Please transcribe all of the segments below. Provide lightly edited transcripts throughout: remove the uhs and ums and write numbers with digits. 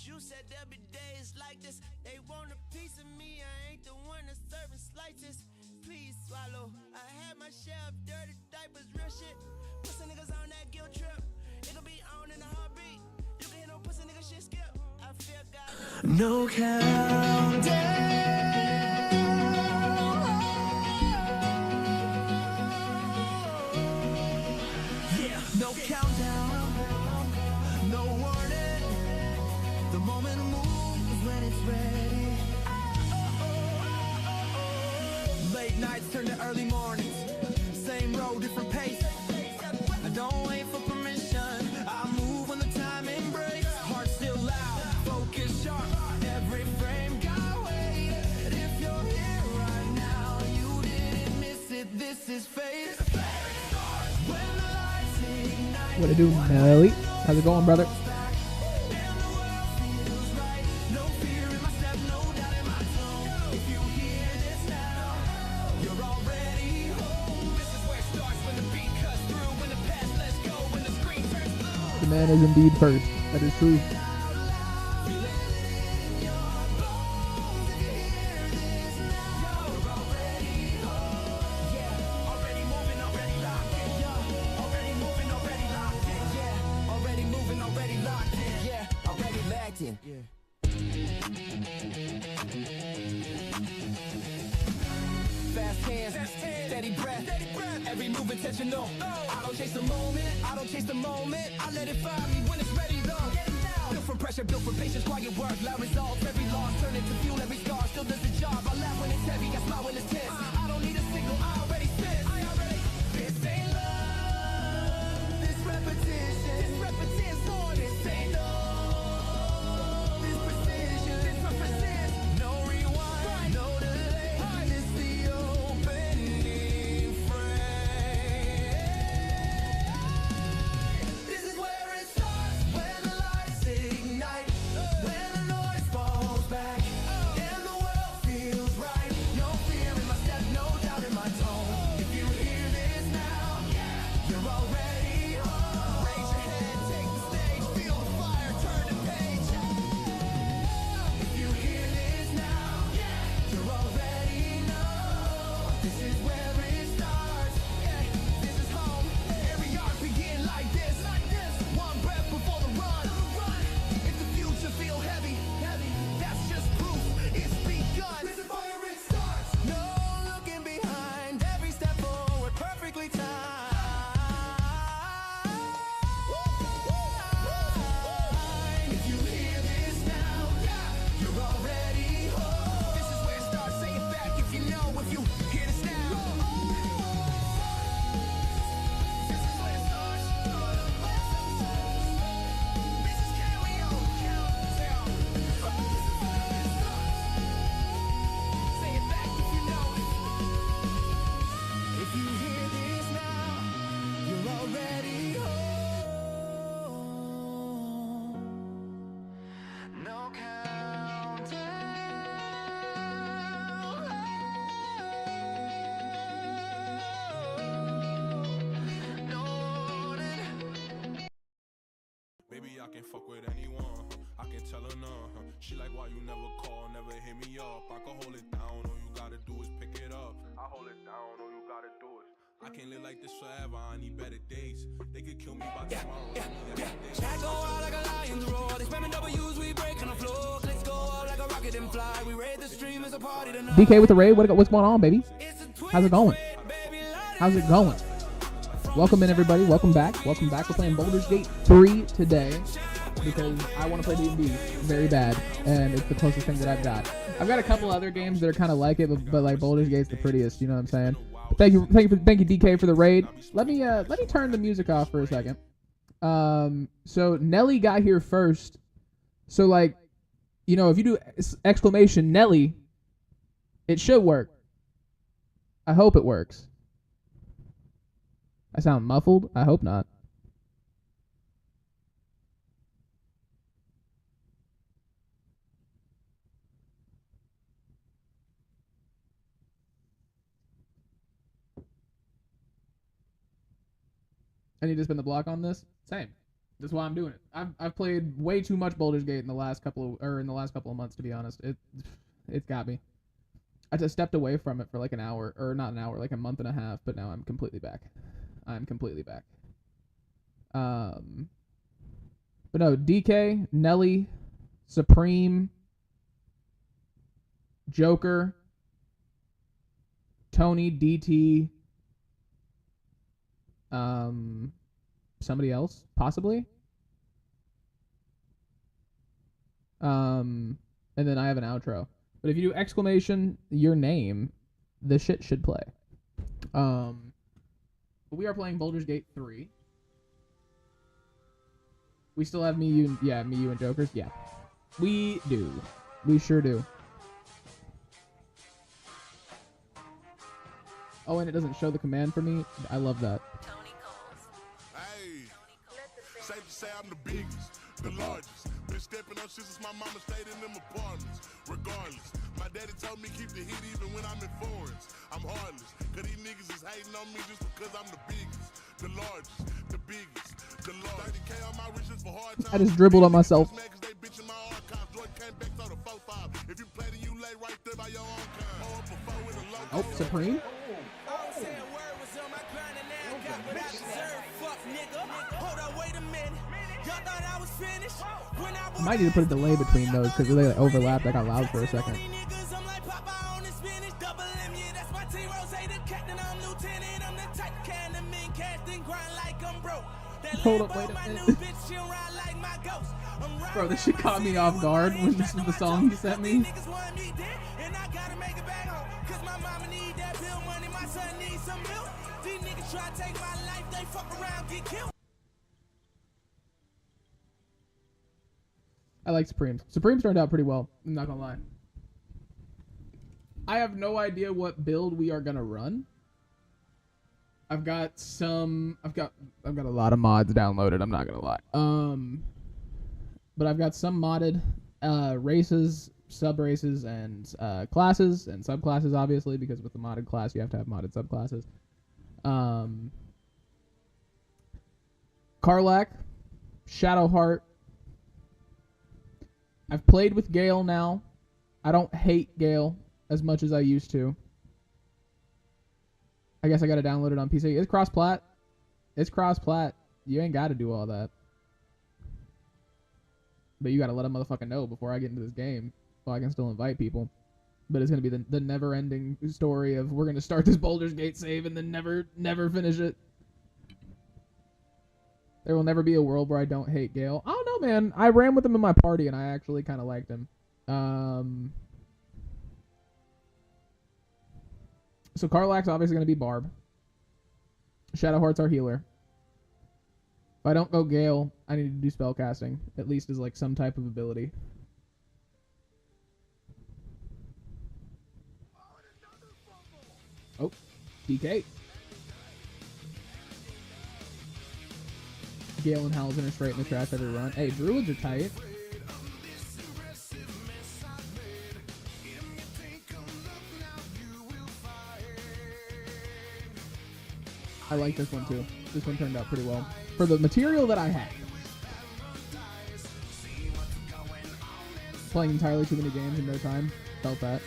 You said there'll be days like this. They want a piece of me. I ain't the one that's serving slices. Please swallow. I had my share of dirty diapers, real shit. Pussy niggas on that guilt trip. It'll be on in a heartbeat. You can hear no pussy nigga shit skip. I feel God. No countdown. No countdown, no warning. The moment moves when it's ready. Late nights turn to early mornings. Same road, different pace. I don't wait for permission. I move when the timing breaks. Heart still loud, focus sharp. Every frame got weight. If you're here right now, you didn't miss it. This is fate. What it do, Nelly? How's it going, brother? The man is indeed first. That is true. Fast hands, steady breath, every move intentional. I don't chase the moment, I don't chase the moment. I let it find me when it's ready though. Built for pressure, built for patience, quiet work, loud results. Every loss turn into fuel, every scar still does the job. I laugh when it's heavy, I smile when it's tense. I don't need a signal, I already sense. This ain't love, this repetition. This repetition, on this ain't love. This precision, this represents no rewind, no delay. This the opening frame. This is where it starts, when the lights ignite, when the noise falls back, and the world feels right. No fear in my step, no doubt in my tone. If you hear this now, you're already home. Raise your head, take the stage, feel the fire, turn the page. If you hear this now, you already know. This is where it starts. This is home. Every art begin like this. One breath before the run. If the future feel heavy, that's just proof it's begun. This is where it starts. No looking behind. Every step forward, perfectly timed. If you hear this now, you're already home. This is where it starts. Say it back if you know. If you hear this now, this is where it starts. This is countdown. Say it back if you know. If you hear this now, you're already home. No Baby, I can fuck with anyone. I can tell her none. She like, why you never call, never hit me up. I can hold it down, all you gotta do is pick it up. I hold it down, all you gotta do is. I can't live like this forever, I need better days. They could kill me by tomorrow. I go out like a lion's roar. They spamming W's, we break on the floor. Let's go out like a rocket and fly. We raid the stream, it's a party tonight. DK with the raid. What's going on, baby? How's it going? How's it going? Welcome in, everybody. Welcome back. Welcome back. We're playing Baldur's Gate 3 today because I want to play D&D very bad, and it's the closest thing that I've got. I've got a couple other games that are kind of like it, but like Baldur's Gate's the prettiest. You know what I'm saying? Thank you, DK, for the raid. Let me turn the music off for a second. So Nelly got here first. So like, you know, if you do exclamation Nelly, it should work. I hope it works. I sound muffled? I hope not. I need to spin the block on this? Same. That's why I'm doing it. I've played way too much Baldur's Gate in the last couple of months, to be honest. It's got me. I just stepped away from it for like an hour, or not an hour, like a month and a half, but now I'm completely back. But no, DK, Nelly, Supreme, Joker, Tony, DT, somebody else, possibly. And then I have an outro. But if you do exclamation, your name, the shit should play. But we are playing Baldur's Gate 3. We still have me, you, and Jokers. Yeah, we do. We sure do. Oh, and it doesn't show the command for me. I love that. Hey, safe to say I'm the biggest, the largest. Been stepping up since my mama stayed in them apartments. Regardless, my daddy told me keep the heat even when I'm in foreigns. I'm heartless, cause these niggas is hating on me just because I'm the biggest, the largest, the biggest, the largest. 30K on my riches for hard times. I just dribbled on myself. They bitching my archives. Jordan came back to the 4-5. If you play then you lay right there by your own kind. Oh, up a four with a low. Oh, Supreme. I might need to put a delay between those because they overlapped. I got loud for a second. Hold up, wait a minute. Bro, this shit caught me off guard when this was the song you sent me. I like Supremes. Supremes turned out pretty well. I'm not gonna lie. I have no idea what build we are gonna run. I've got a lot of mods downloaded. I'm not gonna lie. But I've got some modded races, sub races, and classes and subclasses. Obviously, because with the modded class, you have to have modded subclasses. Karlach, Shadowheart. I've played with Gale now. I don't hate Gale as much as I used to. I guess I gotta download it on PC. It's cross-plat. You ain't gotta do all that. But you gotta let a motherfucker know before I get into this game, so I can still invite people. But it's gonna be the never-ending story of we're gonna start this Baldur's Gate save and then never finish it. There will never be a world where I don't hate Gale. I don't know, man. I ran with him in my party, and I actually kind of liked him. So Karlach's obviously going to be Barb. Shadowheart's our healer. If I don't go Gale, I need to do spellcasting, at least as like some type of ability. Oh, DK. Gale and Halzin are straight in the trash every run. Hey, Druids are tight. I like this one too. This one turned out pretty well. For the material that I had. Playing entirely too many games in no time. Felt that.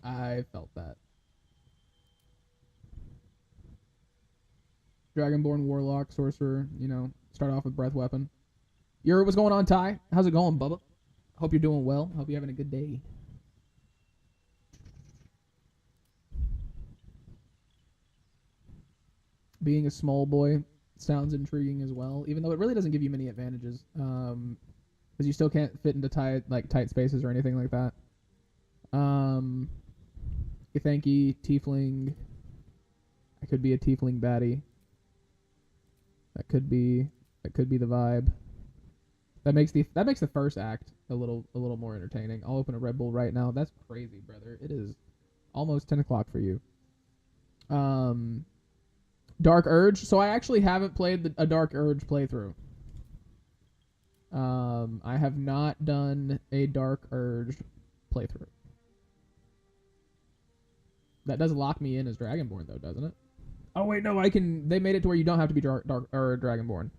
I felt that. Dragonborn, Warlock, Sorcerer, start off with Breath Weapon. What's going on, Ty? How's it going, Bubba? Hope you're doing well. Hope you're having a good day. Being a small boy sounds intriguing as well, even though it really doesn't give you many advantages. Because you still can't fit into tight spaces or anything like that. Thanky, Tiefling. I could be a Tiefling baddie. That could be the vibe. That makes the first act a little more entertaining. I'll open a Red Bull right now. That's crazy, brother. It is almost 10 o'clock for you. Dark Urge. So I actually haven't played a Dark Urge playthrough. I have not done a Dark Urge playthrough. That does lock me in as Dragonborn, though, doesn't it? Oh wait, no, I can. They made it to where you don't have to be dark or Dragonborn.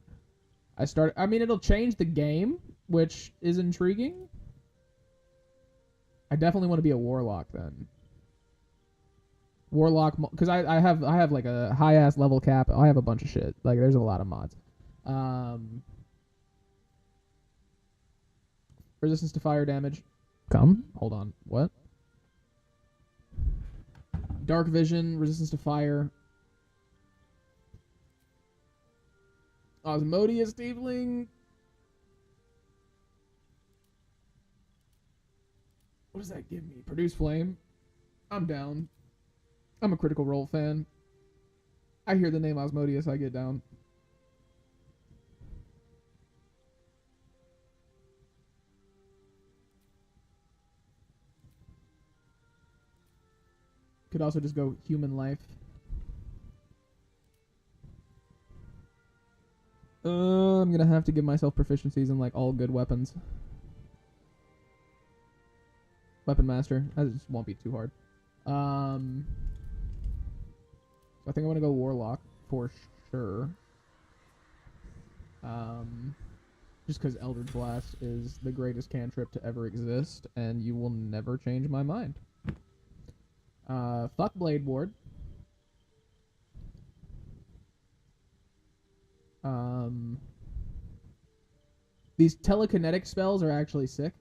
I mean, it'll change the game, which is intriguing. I definitely want to be a warlock then. Warlock, because I have like a high ass level cap. I have a bunch of shit. Like there's a lot of mods. Resistance to fire damage. Hold on. What? Dark vision, resistance to fire. Osmodius Tiefling. What does that give me? Produce flame. I'm down. I'm a Critical Role fan. I hear the name Osmodius, I get down. Could also just go human life. I'm gonna have to give myself proficiencies in like all good weapons. Weapon master. That just won't be too hard. So I think I'm gonna go warlock for sure. Just because Eldritch Blast is the greatest cantrip to ever exist, and you will never change my mind. Fuck Blade Ward. These telekinetic spells are actually sick.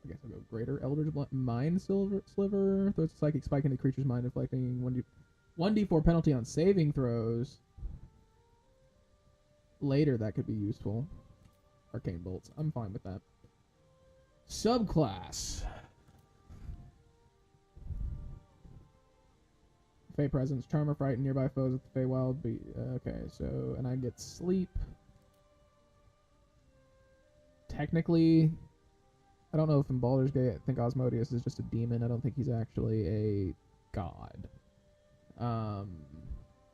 I guess I'll go Greater Eldritch Mind Sliver. Throws a psychic spike into creature's mind, inflicting 1d4 penalty on saving throws. Later, that could be useful. Arcane Bolts. I'm fine with that. Subclass. Fey Presence. Charm or frighten nearby foes with the Feywild. Okay, so... And I get Sleep. Technically... I don't know if in Baldur's Gate, I think Osmodius is just a demon. I don't think he's actually a god.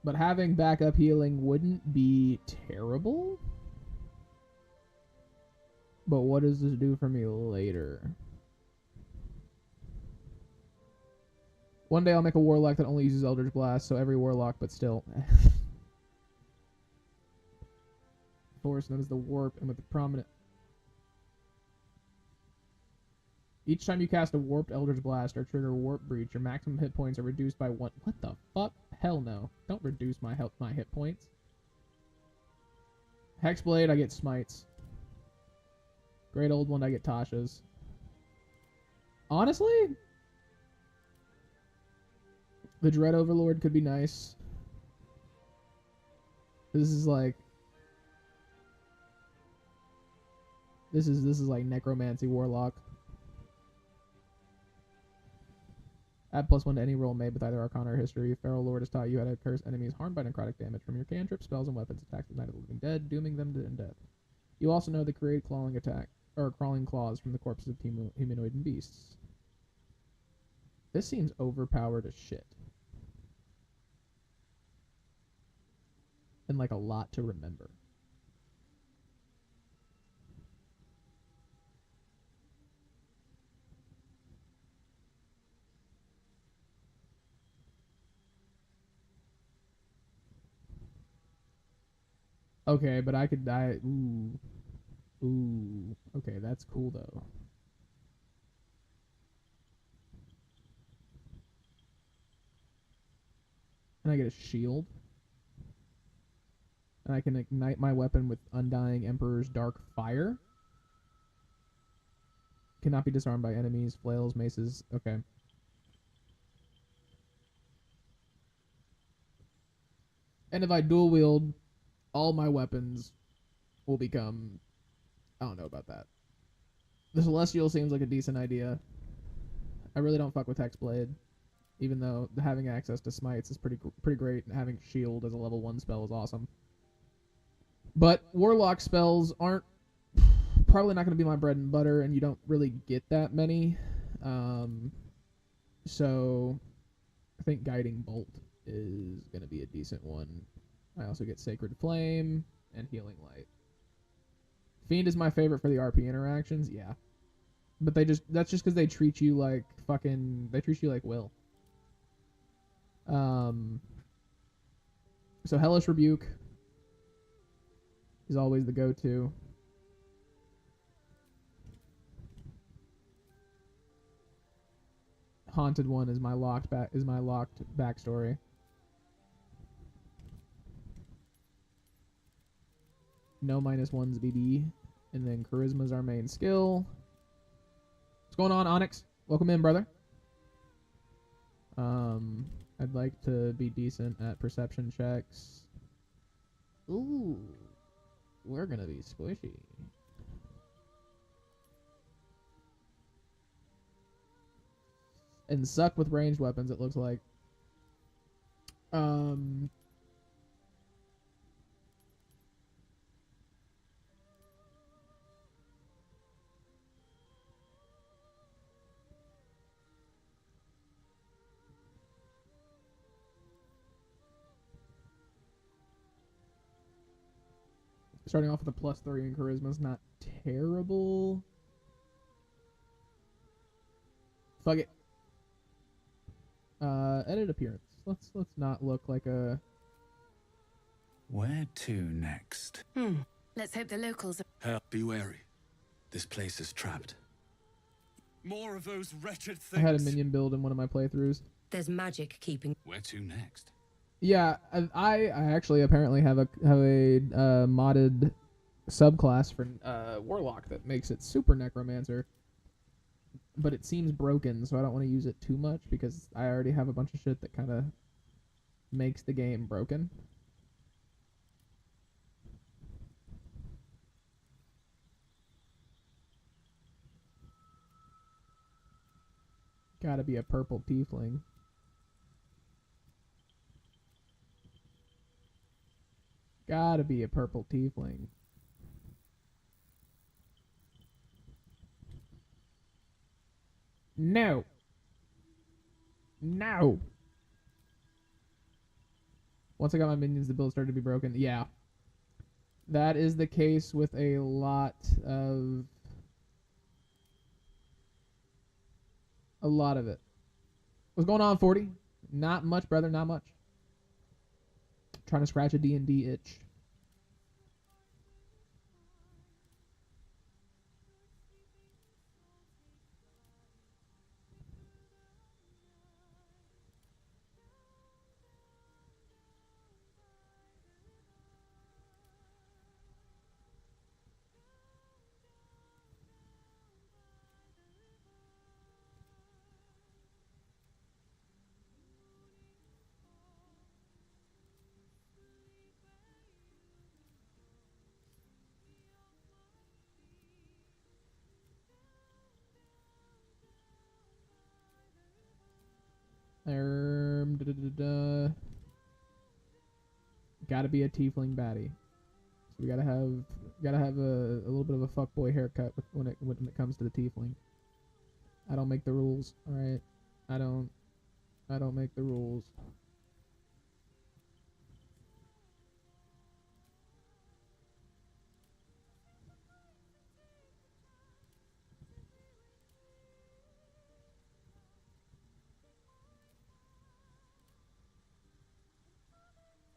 But having backup healing wouldn't be terrible. But what does this do for me later? One day I'll make a warlock that only uses Eldritch Blast, so every warlock, but still. Force known as the Warp, and with the prominent... Each time you cast a Warped Eldritch Blast or trigger Warp Breach, your maximum hit points are reduced by 1. What the fuck? Hell no. Don't reduce my hit points. Hexblade, I get Smites. Great Old One, I get Tasha's. Honestly? The Dread Overlord could be nice. This is like... This is like Necromancy Warlock. Add +1 to any roll made with either Arcana or History. Feral Lord has taught you how to curse enemies harmed by necrotic damage from your cantrips, spells, and weapons attacks with Night of the Living Dead, dooming them to death. You also know the create clawing attack, or crawling claws from the corpses of humanoid and beasts. This seems overpowered as shit. And like a lot to remember. Okay, but I could die. Ooh. Ooh. Okay, that's cool though. And I get a shield. And I can ignite my weapon with Undying Emperor's Dark Fire. Cannot be disarmed by enemies, flails, maces. Okay. And if I dual wield, all my weapons will become... I don't know about that. The Celestial seems like a decent idea. I really don't fuck with Hexblade, even though having access to Smites is pretty great, and having Shield as a level 1 spell is awesome. But Warlock spells aren't... probably not going to be my bread and butter, and you don't really get that many. So I think Guiding Bolt is going to be a decent one. I also get Sacred Flame and Healing Light. Fiend is my favorite for the RP interactions, yeah. But that's just because they treat you like Will. So Hellish Rebuke is always the go-to. Haunted One is my locked backstory. No -1's BD, and then Charisma's our main skill. What's going on, Onyx? Welcome in, brother. I'd like to be decent at perception checks. Ooh, we're gonna be squishy. And suck with ranged weapons, it looks like. Starting off with a +3 in charisma is not terrible. Fuck it. Edit appearance. Let's not look like a. Where to next? Let's hope the locals are... Help, be wary. This place is trapped. More of those wretched I things. had a minion build in one of my playthroughs. There's magic keeping... Where to next? Yeah, I actually apparently have a modded subclass for Warlock that makes it super Necromancer. But it seems broken, so I don't want to use it too much because I already have a bunch of shit that kind of makes the game broken. Gotta be a purple tiefling. Gotta be a purple tiefling. No. No. Once I got my minions, the build started to be broken. Yeah. That is the case with a lot of it. What's going on, 40? Not much, brother, not much. Trying to scratch a D&D itch. Gotta be a tiefling baddie. So we gotta have a little bit of a fuckboy haircut when it comes to the tiefling. I don't make the rules, all right? I don't make the rules.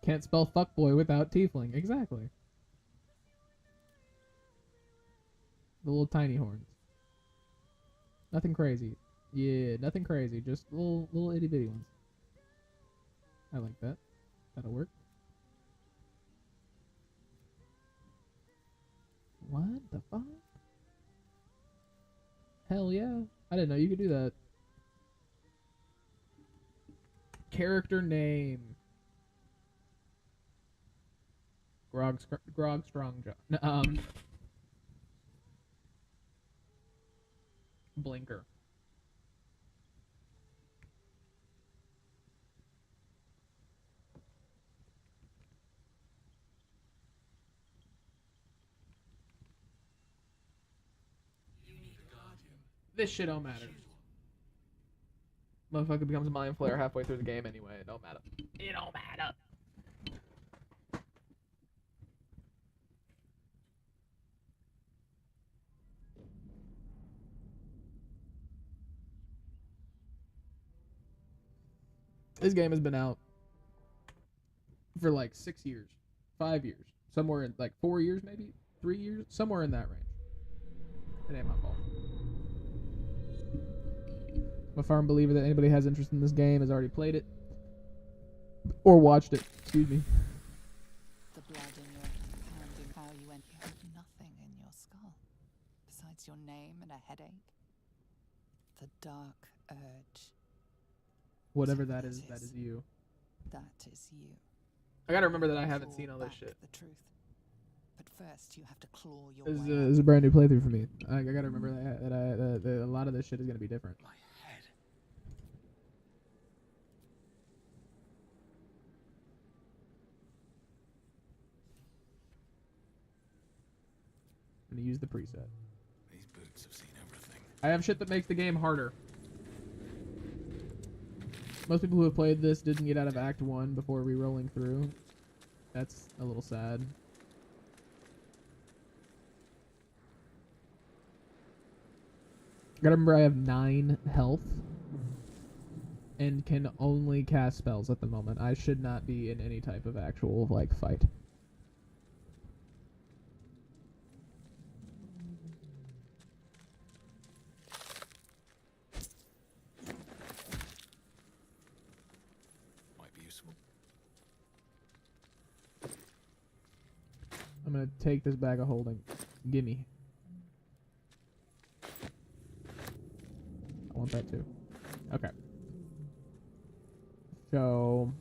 Can't spell fuckboy without tiefling. Exactly. The little tiny horns. Nothing crazy. Yeah, nothing crazy. Just little itty bitty ones. I like that. That'll work. What the fuck? Hell yeah. I didn't know you could do that. Character name. Grog Strongjaw. Blinker. This shit don't matter. Motherfucker becomes a Mind Flayer halfway through the game anyway. It don't matter. It don't matter. This game has been out for like 6 years, 5 years, somewhere in like 4 years, maybe 3 years, somewhere in that range. It ain't my fault. I'm a firm believer that anybody who has interest in this game has already played it or watched it. Excuse me. The blood in your hand and how you went. You have nothing in your skull besides your name and a headache. The dark urge. Whatever So that that is, that is- is you. That is you. I gotta remember that I haven't Claw seen all this back shit. The truth. But first, you have to claw your This way is, out. this is a brand new playthrough for me. I gotta remember that a lot of this shit is gonna be different. My head. I'm gonna use the preset. These boots have seen everything. I have shit that makes the game harder. Most people who have played this didn't get out of Act 1 before re-rolling through. That's a little sad. Gotta remember I have 9 health and can only cast spells at the moment. I should not be in any type of actual like fight. Might be useful. I'm gonna take this bag of holding. Gimme. I want that too. Okay. So,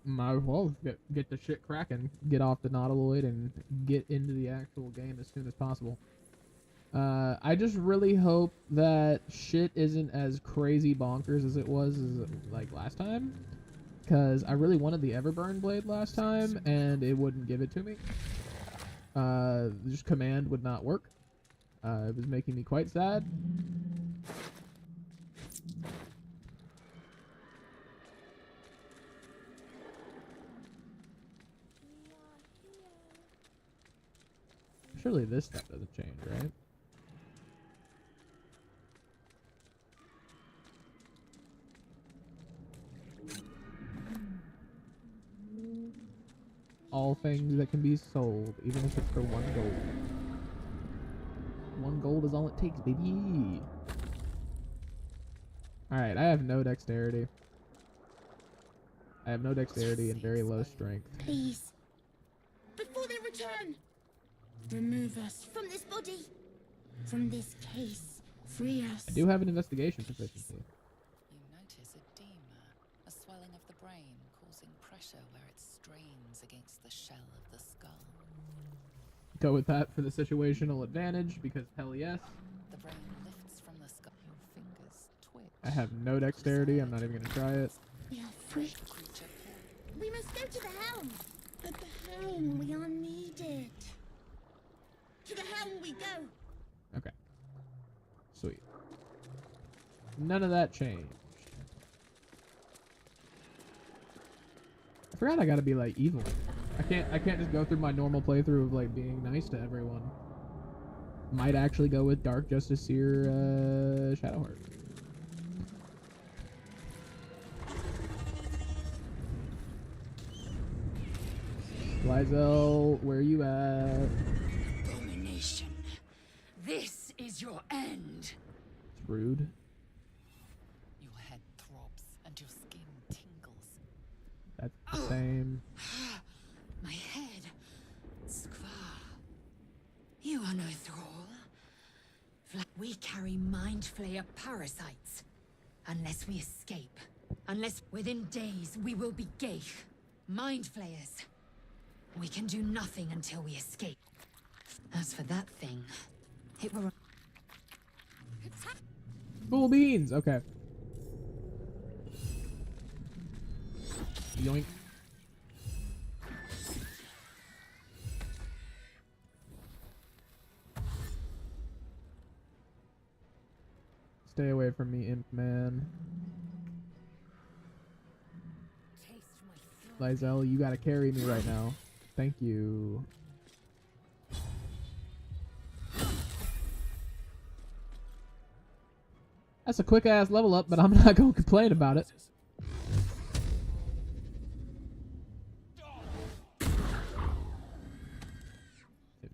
might as well get the shit cracking. Get off the Nautiloid and get into the actual game as soon as possible. I just really hope that shit isn't as crazy bonkers as it was like last time. Because I really wanted the Everburn Blade last time, and it wouldn't give it to me. Just command would not work. It was making me quite sad. Surely this stuff doesn't change, right? All things that can be sold, even if it's for 1 gold. 1 gold is all it takes, baby. Alright, I have no dexterity. I have no dexterity and very low strength. Please. Before they return, remove us from this body, from this case. Free us. I do have an investigation proficiency. You notice edema, a swelling of the brain causing pressure where it strains against the shell of the skull. Go with that for the situational advantage, because hell yes. The brain lifts from the skull. Your fingers twitch. I have no dexterity, I'm not even gonna try it. We are free. The creature pulls. We must go to the helm. At the helm, we are needed. To the helm we go. Okay. Sweet. None of that changed. I forgot I gotta be like evil. I can't just go through my normal playthrough of like being nice to everyone. Might actually go with Dark Justiciar Shadowheart. Lizel, where are you at? Abomination. This is your end. It's rude. Your head throbs and your skin tingles. That's the same. My head. Skvar. You are no thrall. We carry Mind Flayer parasites. Unless we escape. Unless within days we will be Geich. Mind Flayers. We can do nothing until we escape. As for that thing, it will... Cool beans. Okay. Yoink. Stay away from me, imp man. taste my throat. Lizel, you gotta carry me right now. Thank you. That's a quick ass level up, but I'm not gonna complain about it.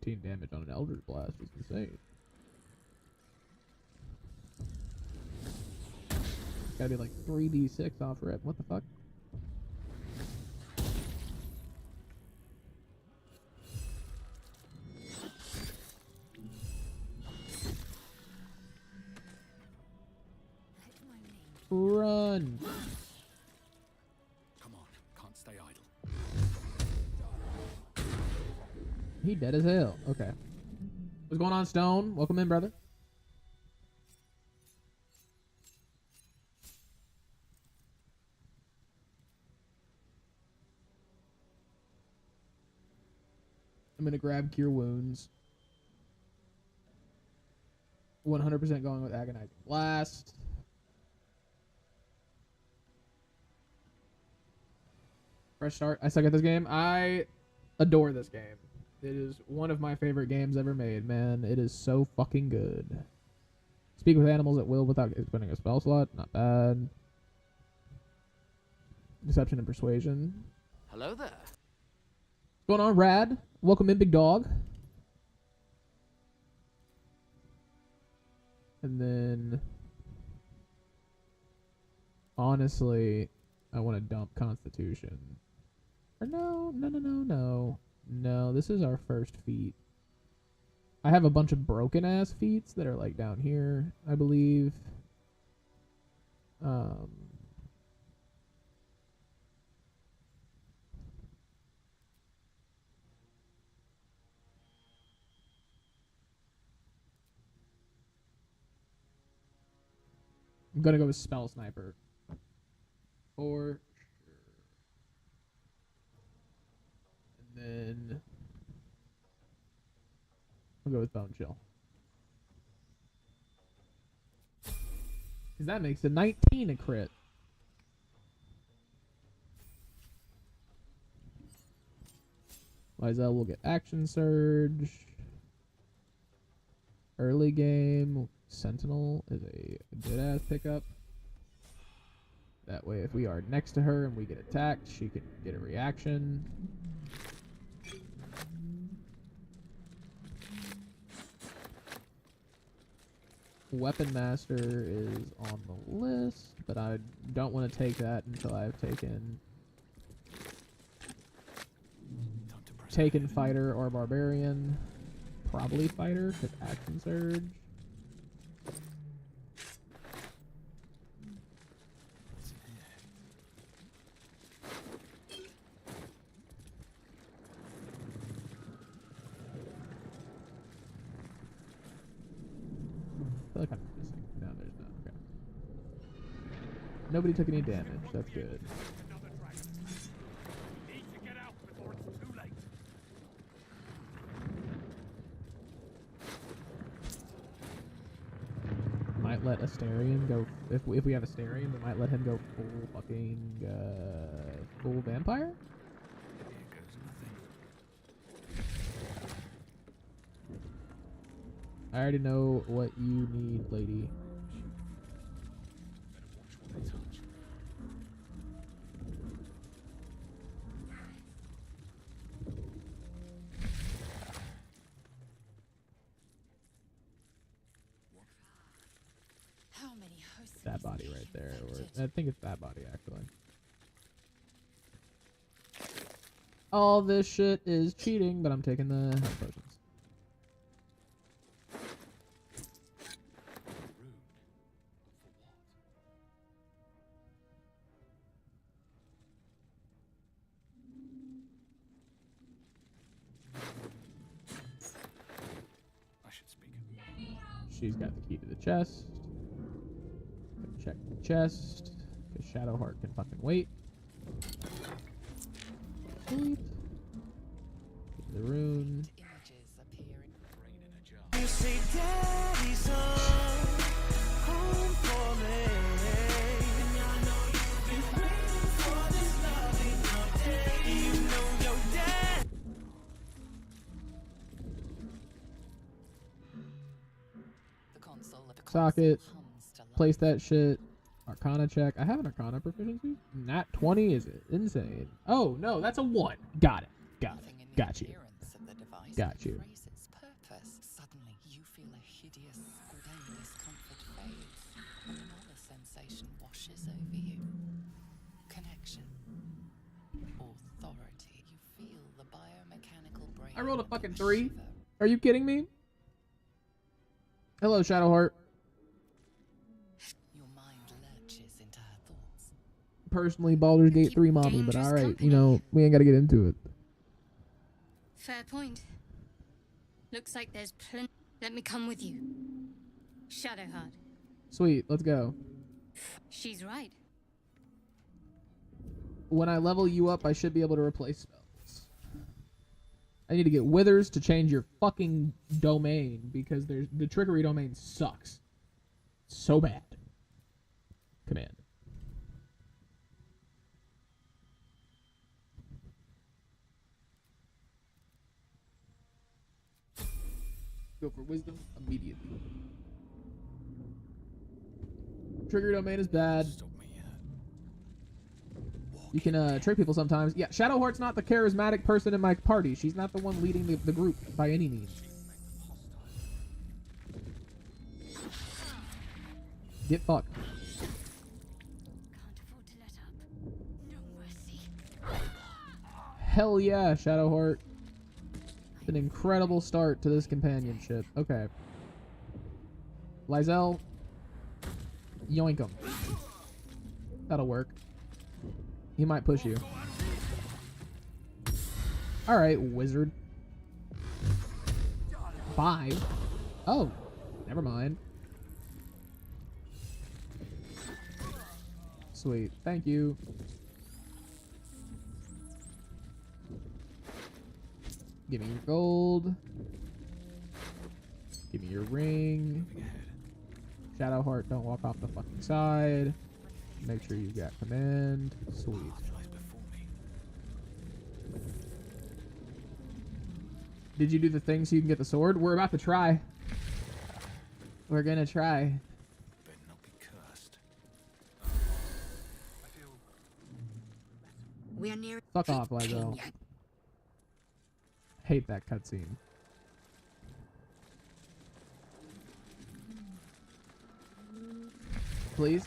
14 damage on an Eldritch Blast is insane. Gotta be like 3d6 off rip. What the fuck? Run! Come on, can't stay idle. He dead as hell. Okay. What's going on, Stone? Welcome in, brother. I'm gonna grab Cure Wounds. 100% going with Agonizing Blast. Fresh start. I suck at this game. I adore this game. It is one of my favorite games ever made, man. It is so fucking good. Speak with animals at will without expending a spell slot. Not bad. Deception and Persuasion. Hello there. What's going on, Rad? Welcome in, big dog. And then, honestly, I want to dump Constitution. Or no, this is our first feat. I have a bunch of broken ass feats that are like down here, I believe. I'm gonna go with Spell Sniper. For sure. And then I'll go with Bone Chill. Because that makes a 19 a crit. Lysel will get Action Surge. Early game, Sentinel is a good ass pickup. That way, if we are next to her and we get attacked, she can get a reaction. Weapon Master is on the list, but I don't want to take that until I've taken Fighter or Barbarian. Probably Fighter, because Action Surge. I feel like I'm missing. No, there's not. Okay. Nobody took any damage. That's good. Might let Asterion go. If we have Asterion, we might let him go full fucking full vampire. I already know what you need, lady. How many hosts That body right there. Or I think it's that body, actually. All this shit is cheating, but I'm taking the health potions. She's got the key to the chest. Check the chest. Because Shadowheart can fucking wait. Sweet. Get the rune. Images appearing. You say daddy's home for me. And I know you've been waiting for this loving day. You know your dad. The console. Socket. Hums to life. Place that shit. Arcana check. I have an Arcana proficiency. Nat 20 is insane. Oh, no, that's a 1. Got it. Got it. Nothing in the Got you. appearance of the device Got you. traces hideous, grim discomfort fades, and another sensation washes over you. Connection. Authority. You feel the biomechanical brain. I rolled a fucking come 3. shiver. Are you kidding me? Hello, Shadowheart. Your mind lurches into her thoughts. Personally, Baldur's Gate 3 mommy, but dangerous alright, you company. know, we ain't gotta get into it. Fair point. Looks like there's plenty. Let me come with you. Shadowheart. Sweet, let's go. She's right. When I level you up, I should be able to replace spells. I need to get Withers to change your fucking domain, because the trickery domain sucks. So bad. Command. Go for wisdom immediately. Trigger domain is bad. You can trick people sometimes. Yeah, Shadowheart's not the charismatic person in my party. She's not the one leading the group by any means. Get fucked. Can't afford to let up. No mercy. Hell yeah, Shadowheart. It's an incredible start to this companionship. Okay. Lysel. Yoink him. That'll work. He might push you. Alright, wizard. 5. Oh, never mind. Sweet. Thank you. Give me your gold. Give me your ring. Shadowheart, don't walk off the fucking side. Make sure you got command. Sweet. Did you do the thing so you can get the sword? We're about to try. We're gonna try. Better not be cursed. We are near. Fuck off, Lysel. Hate that cutscene. Please?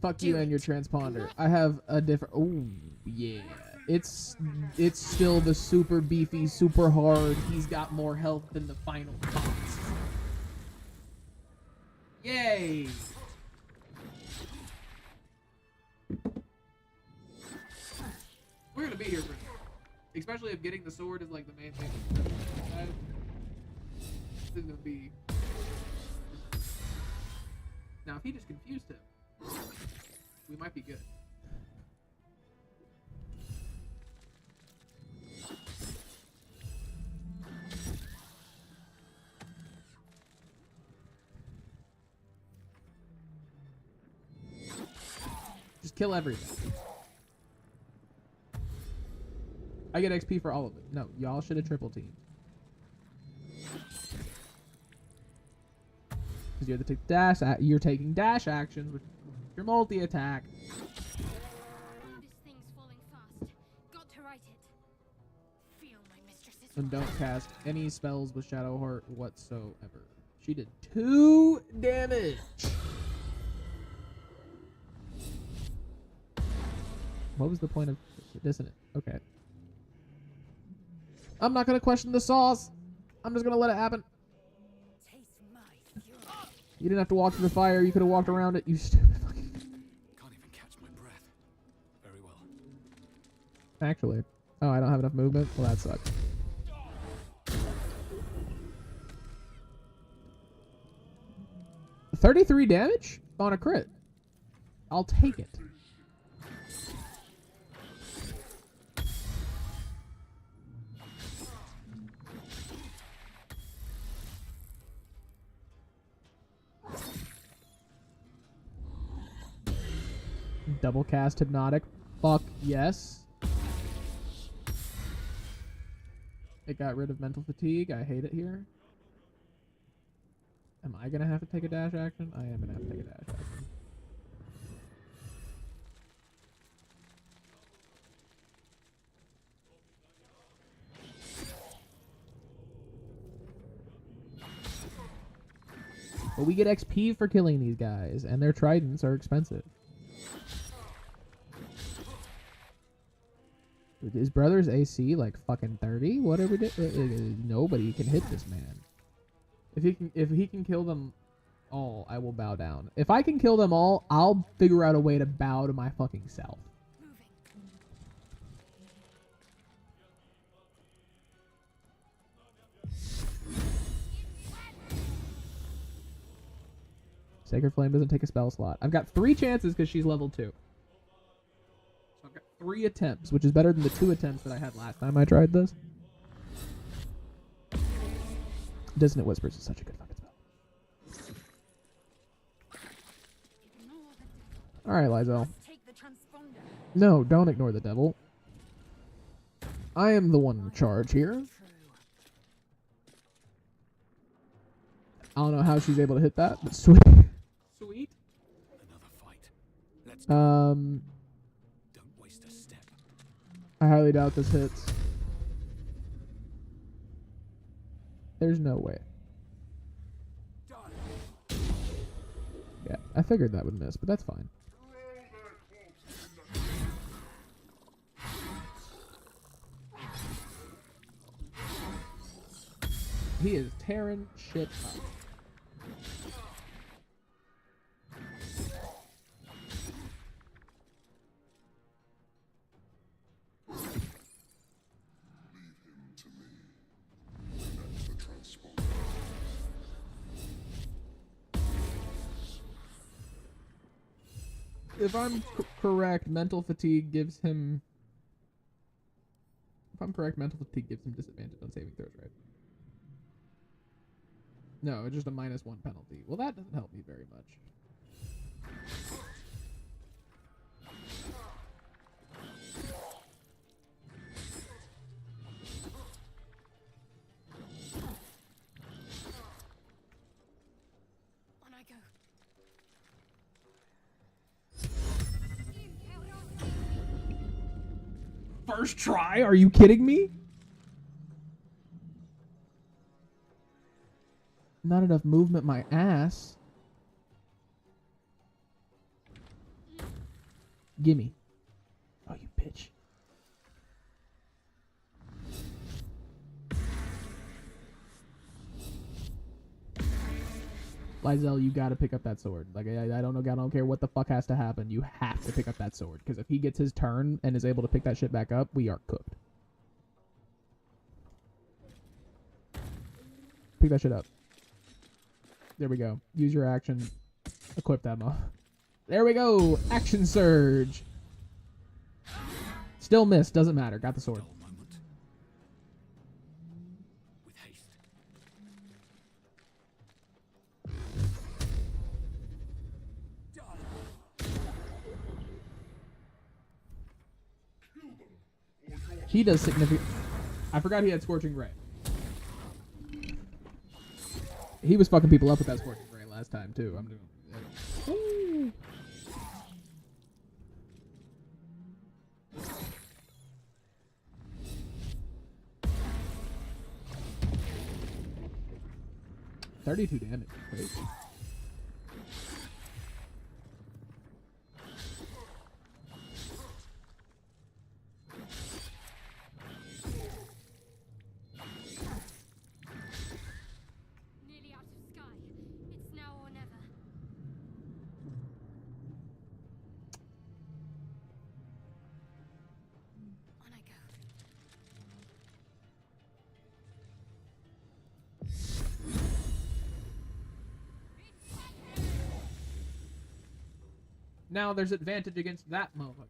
Fuck you and your transponder. I have a different. Oh yeah, it's still the super beefy, super hard. He's got more health than the final boss. Yay! We're gonna be here for, especially if getting the sword is like the main thing. This is gonna be. Now, if he just confused him, we might be good. Just kill everything. I get XP for all of it. No, y'all should have triple teamed. Because you have to take dash. You're taking dash actions with your multi attack. This thing's falling fast. Got to right it. Feel my mistress's And don't cast any spells with Shadowheart whatsoever. She did 2 damage. What was the point of dissonant? Okay. I'm not gonna question the sauce. I'm just gonna let it happen. Taste my fury. You didn't have to walk through the fire. You could have walked around it. You stupid fucking. Can't even catch my breath. Very well. Actually. Oh, I don't have enough movement? Well, that sucks. $33 damage on a crit. I'll take it. Double cast Hypnotic. Fuck yes. It got rid of mental fatigue. I hate it here. Am I gonna have to take a dash action? I am gonna have to take a dash action. But we get XP for killing these guys, and their tridents are expensive. His brother's AC like fucking 30? What are we doing? Nobody can hit this man. If he can kill them all, I will bow down. If I can kill them all, I'll figure out a way to bow to my fucking self. Sacred Flame doesn't take a spell slot. I've got 3 chances because she's level 2. So I've got 3 attempts, which is better than the 2 attempts that I had last time I tried this. Dissonant Whispers is such a good fucking spell. Alright, Lysel. Take the transponder. No, don't ignore the devil. I am the one in charge here. I don't know how she's able to hit that, but sweet. Sweet. Another fight. Let's go. Don't waste a step. I highly doubt this hits. There's no way. Yeah, I figured that would miss, but that's fine. He is tearing shit up. If I'm correct, mental fatigue gives him... If I'm correct, mental fatigue gives him disadvantage on saving throws, right? No, it's just a -1 penalty. Well, that doesn't help me very much. On I go. First try? Are you kidding me? Not enough movement, my ass. Gimme. Oh, you bitch. Lysel, you gotta pick up that sword. Like, I don't know, I don't care what the fuck has to happen. You have to pick up that sword. Because if he gets his turn and is able to pick that shit back up, we are cooked. Pick that shit up. There we go. Use your action. Equip that mo. There we go. Action surge. Still missed. Doesn't matter. Got the sword. Dull moment. With haste. 'He does significant... I forgot he had Scorching Ray. He was fucking people up with that Scorching Ray last time, too. I'm doing... Ooh. $32 damage. Crazy. Nearly out of sky. It's now or never. On I go. Now there's advantage against that motherfucker.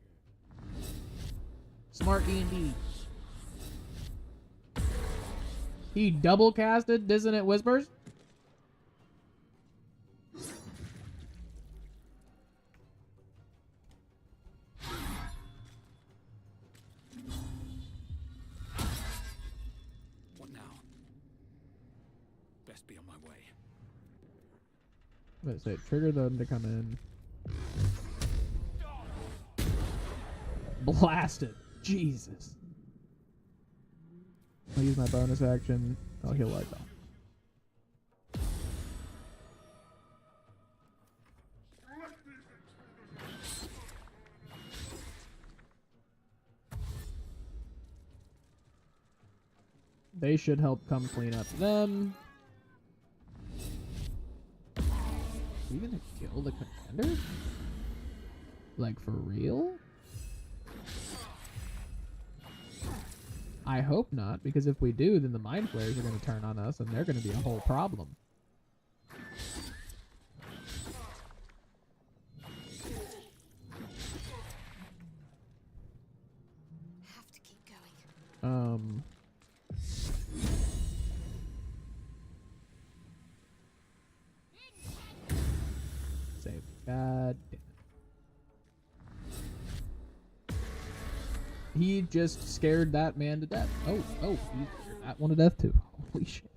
Smart D&D. He double casted Dissonant Whispers? What now? Best be on my way. Let's say trigger them to come in. Blasted. Jesus. I'll use my bonus action. I'll heal Lysel. They should help come clean up them. Are we gonna kill the commander? Like, for real? I hope not, because if we do, then the mind flayers are gonna turn on us, and they're gonna be a whole problem. Have to keep going. Save. God damn it. He just scared that man to death. Oh, he scared that one to death too. Holy shit.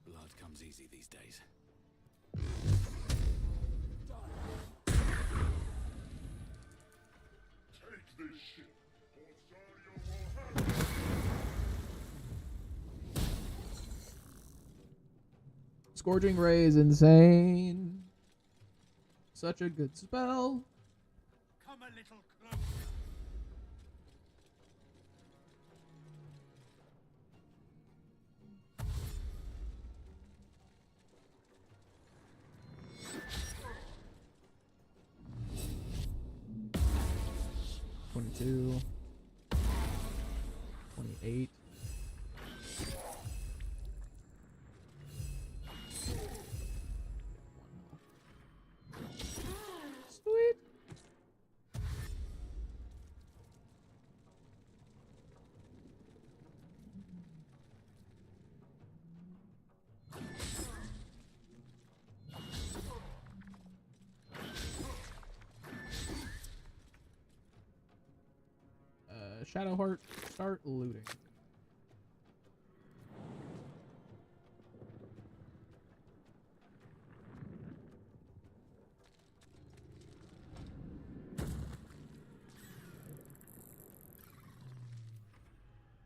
Blood comes easy these days. Scourging Ray is insane. Such a good spell. Come a little closer. $22. $28. Sweet. Shadowheart, start looting.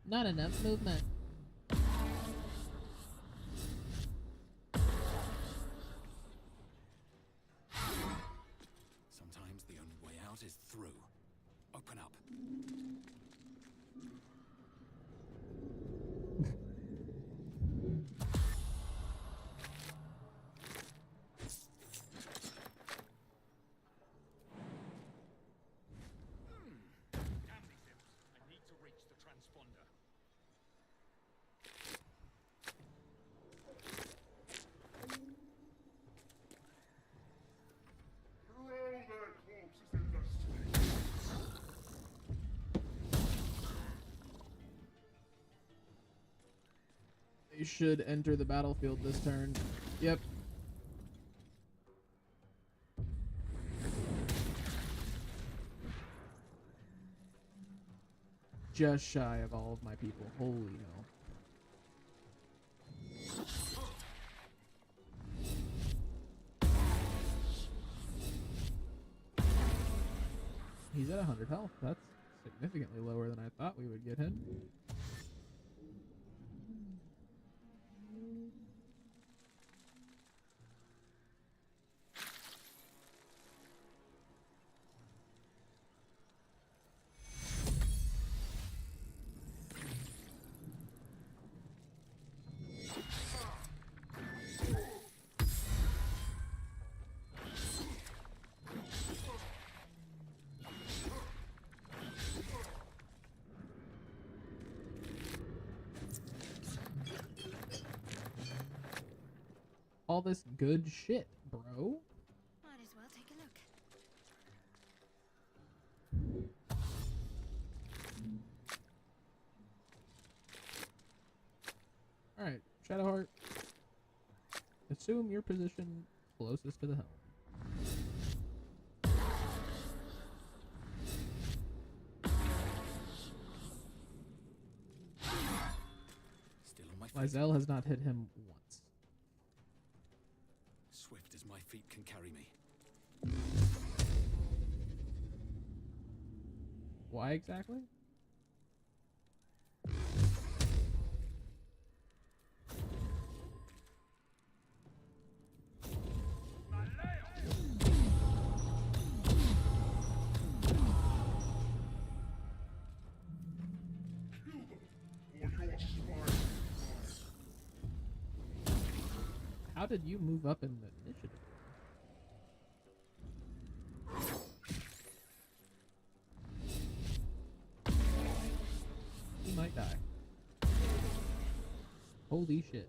Not enough movement. Sometimes the only way out is through. Open up. I need to reach the transponder. They should enter the battlefield this turn. Yep. Just shy of all of my people. Holy hell. He's at 100 health. That's significantly lower than I thought we would get him. All this good shit, bro. Might as well take a look. Alright, Shadowheart. Assume your position closest to the helm. Still on my feet. Lizelle has not hit him once. Swift as my feet can carry me. Why exactly? How did you move up in the initiative? He might die. Holy shit.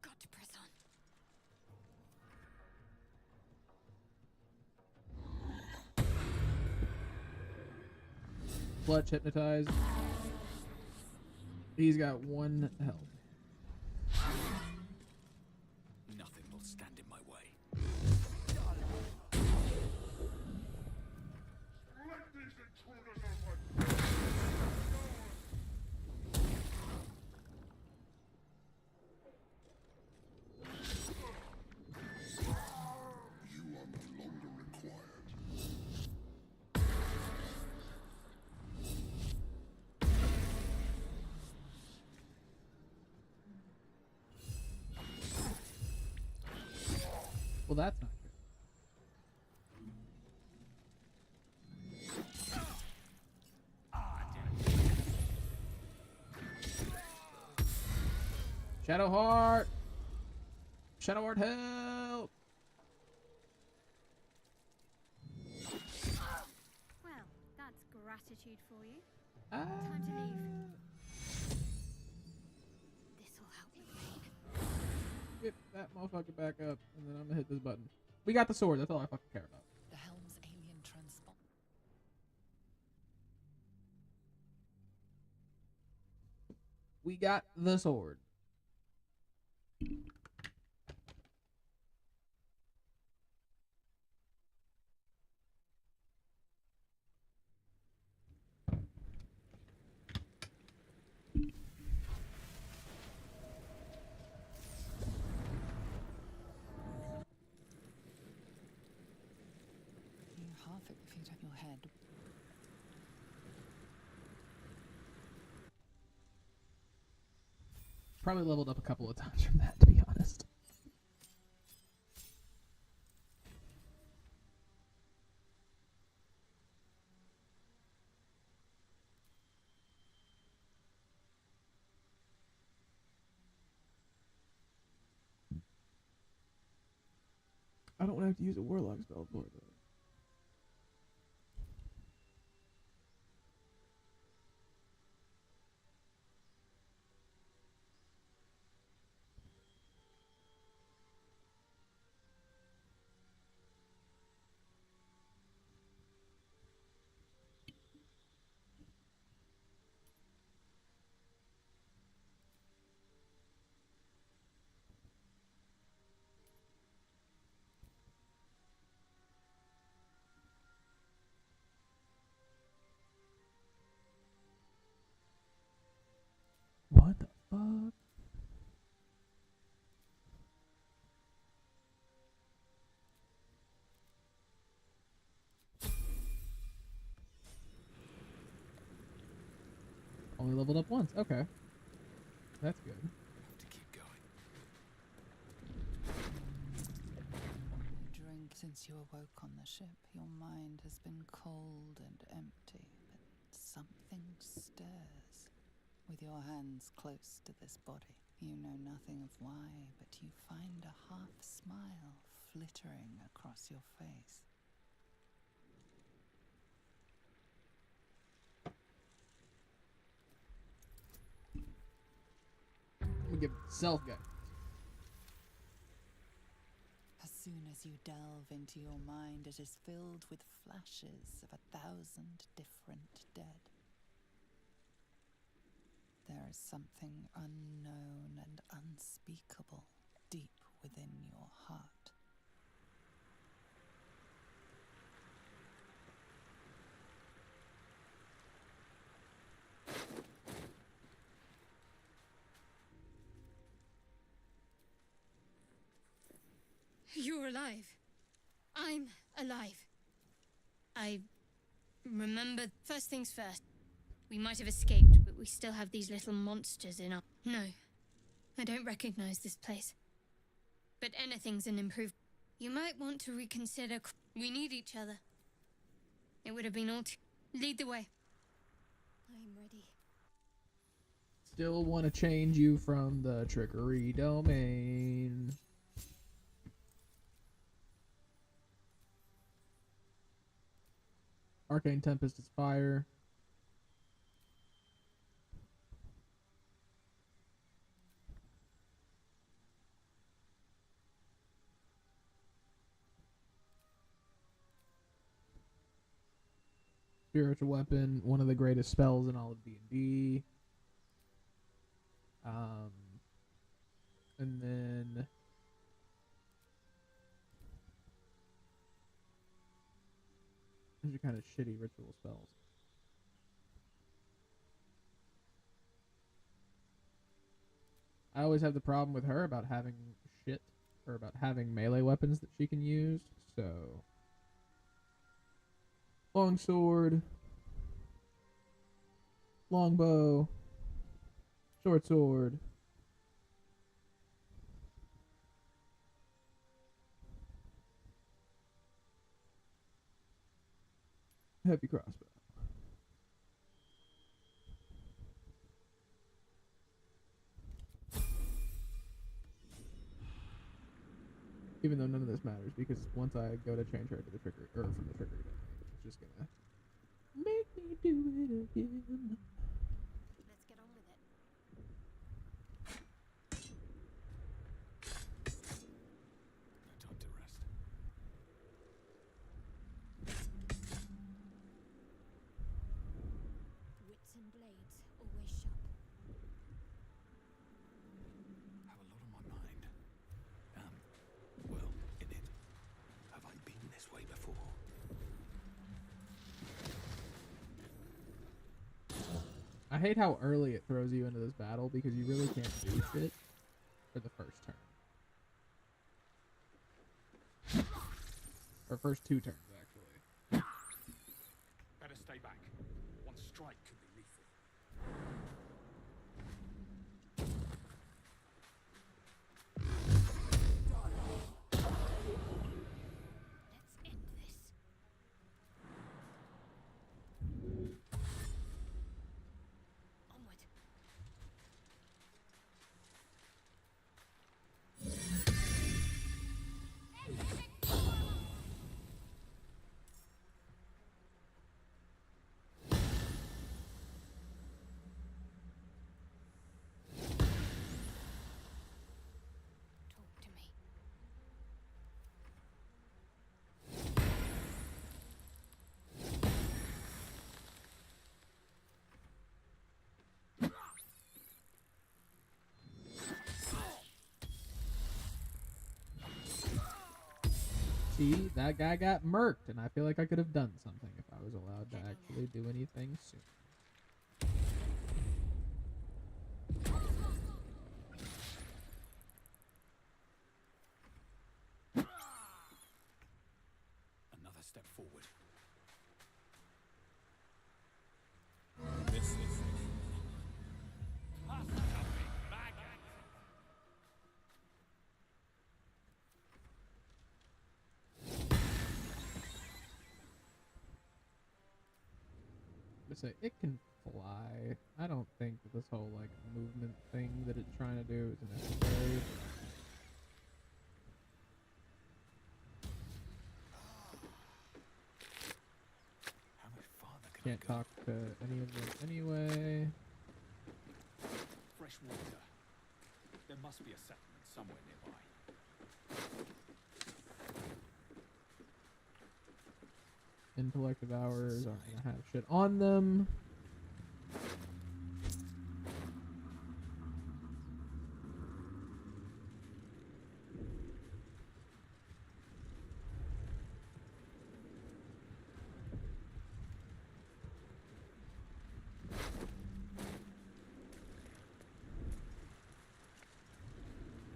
Got to press on. Fletch hypnotized. He's got 1 health. Nothing will stand in my way. You are no longer required. Well, that's not good. Shadowheart! Shadowheart, help! Well, that's gratitude for you. Ah. Time to leave. This'll help the pain. Get that motherfucker back up, and then I'm gonna hit this button. We got the sword, that's all I fucking care about. The helm's alien transponder. We got the sword. You half it if you tap your head. Probably leveled up a couple of times from that, to be honest. I don't want to have to use a warlock spell for it, though. What the fuck? Only leveled up once. Okay. That's good. Have to keep going. Drink since you awoke on the ship. Your mind has been cold and empty, but something stirs. With your hands close to this body, you know nothing of why, but you find a half smile flittering across your face. I'm gonna give it self guy. As soon as you delve into your mind, it is filled with flashes of 1,000 different dead. There is something unknown and unspeakable deep within your heart. You're alive. I'm alive. I remember. First things first. We might have escaped, but we still have these little monsters in our... No, I don't recognize this place. But anything's an improvement. You might want to reconsider. We need each other. It would have been all too... Lead the way. I'm ready. Still want to change you from the trickery domain. Arcane Tempest is fire. Spiritual weapon, one of the greatest spells in all of D&D. And then these are kind of shitty ritual spells. I always have the problem with her about having shit, or about having melee weapons that she can use, so... Longsword, longbow, short sword, heavy crossbow. Even though none of this matters, because once I go to change her to the trigger, or from the trigger domain, it's just gonna make me do it again. Let's get on with it. No time to rest. Wits and blades, always sharp. Have a lot on my mind. Well, in it. Have I been this way before? I hate how early it throws you into this battle because you really can't do shit for the first turn. Or first two turns, actually. Better stay back. One strike could be lethal. Let's end this. Onward. Talk to me. See, that guy got murked, and I feel like I could have done something if I was allowed to actually do anything soon. Another step forward. This is... Just say it can fly. I don't think that this whole like movement thing that it's trying to do is necessary. How much farther can Can't I go? talk to any of them anyway. Fresh water. There must be a settlement somewhere nearby. Intellect hours aren't gonna have shit on them.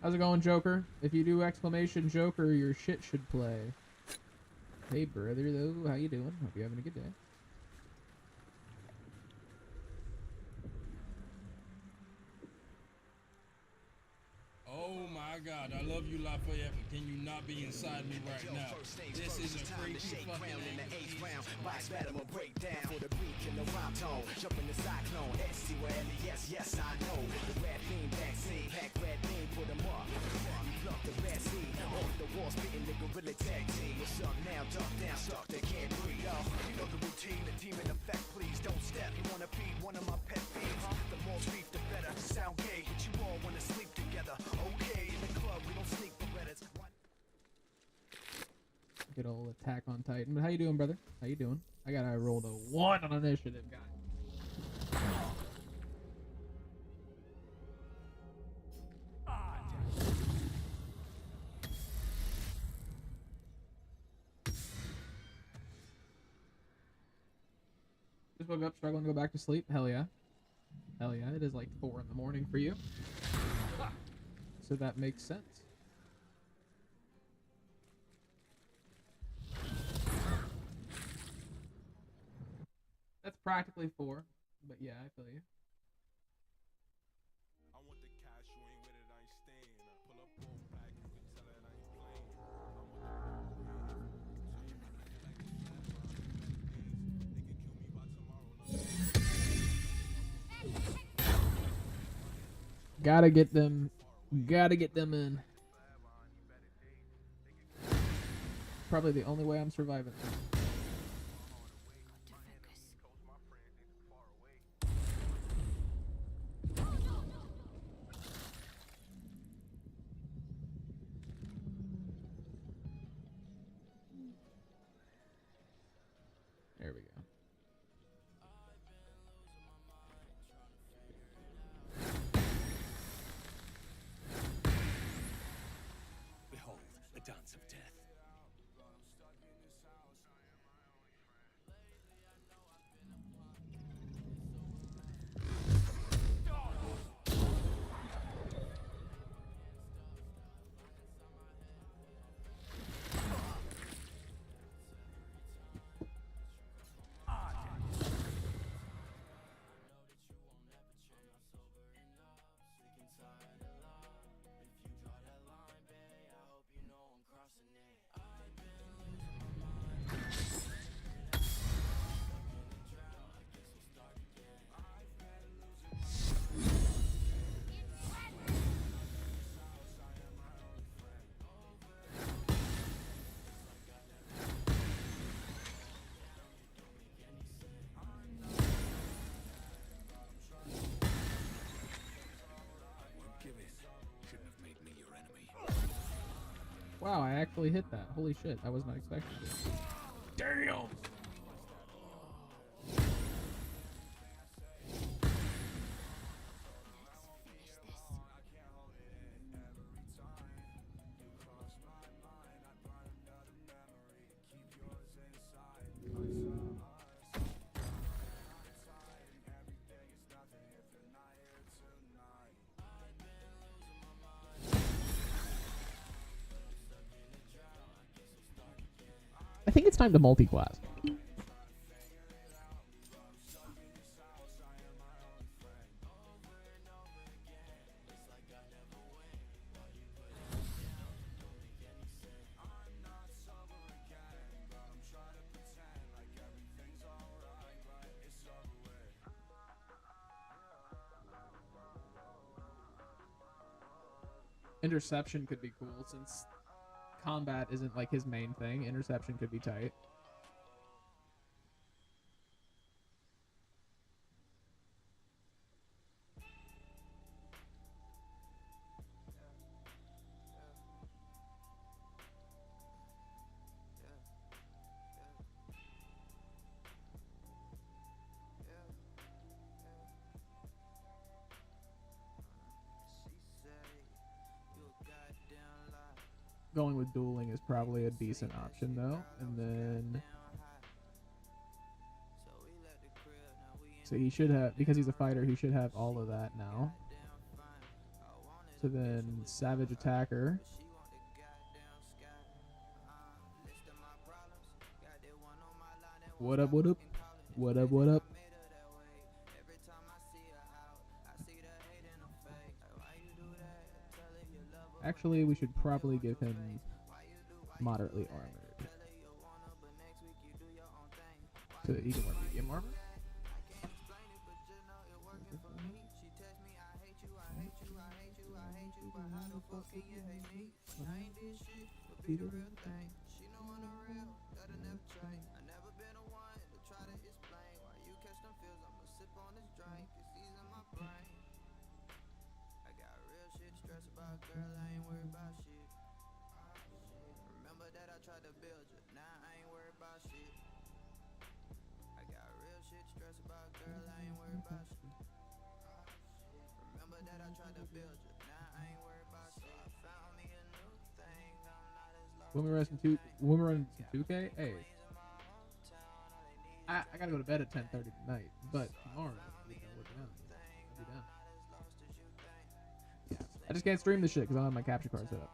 How's it going, Joker? If you do exclamation Joker, your shit should play. Hey, brother, though. How you doing? Hope you're having a good day. Oh my God, I love you, Lafayette, but can you not be inside me right now? This is a crazy fucking in the 8th round. Box battle will break down for the beat in the rhyme tone. Jump in the cyclone. S-C-Y-L-E-S, yes, I know. The red beam backseat, pack red beam, put them up. You pluck the red seed off the wall, spitting the gorilla tag team. What's up now? Duck down, stuck, they can't breathe. Yo, you know the routine, the team in effect. Please don't step. You wanna feed one of my pet peeves? The more beef, the better. Sound gay, but you all wanna sleep together. Okay, in the club, we don't sneak Berettas. Good old Attack on Titan. But how you doing, brother? How you doing? I got I rolled a 1 on initiative, guys. Just woke up, struggling to go back to sleep. Hell yeah. Hell yeah. It is like 4 in the morning for you. So that makes sense. That's practically 4, but yeah, I feel you. I want the cash, you ain't with it, I ain't staying. I pull up, pull back, you can tell that I ain't playing. Gotta get them in. Probably the only way I'm surviving. There we go. Behold, the dance of death. Shouldn't have made me your enemy. Wow, I actually hit that. Holy shit, I was not expecting it. Damn! I think it's time to multi-class. Interception could be cool since combat isn't like his main thing. Interception could be tight. Going with dueling is probably a decent option though. And then so he should have, because he's a fighter, he should have all of that now. So then Savage Attacker. What up, what up? What up, what up? Actually, we should probably give him moderately armored. So that he can wear medium armor? When we run 2K, hey, I gotta go to bed at 10:30 tonight, but tomorrow we're down. I'll be down. Yeah, I just can't stream this shit because I don't have my capture card set up.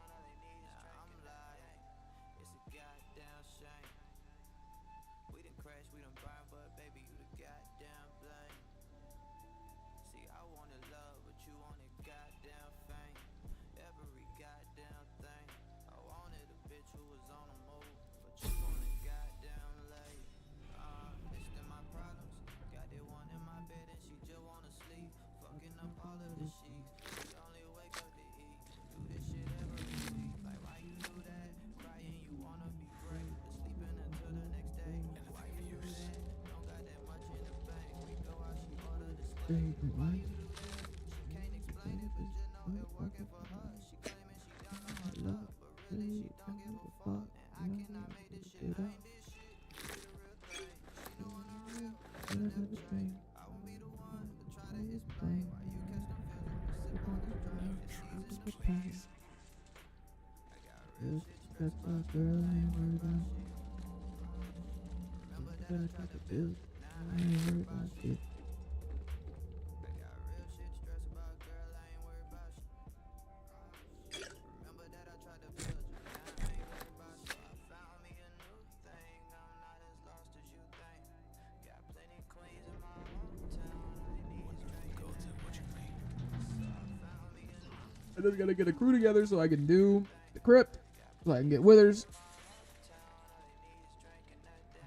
I just gotta get a crew together so I can do the crypt, so I can get withers.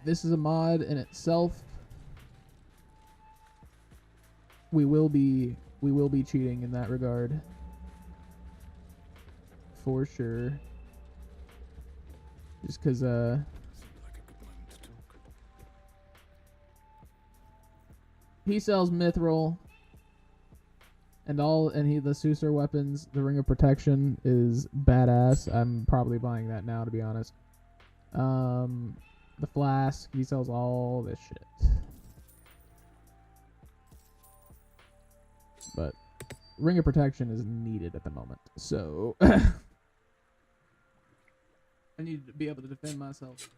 This is a mod in itself. We will be cheating in that regard, for sure. Just because he sells mithril. And the Susur weapons, the Ring of Protection is badass. I'm probably buying that now, to be honest. The flask, he sells all this shit. But Ring of Protection is needed at the moment, so I need to be able to defend myself.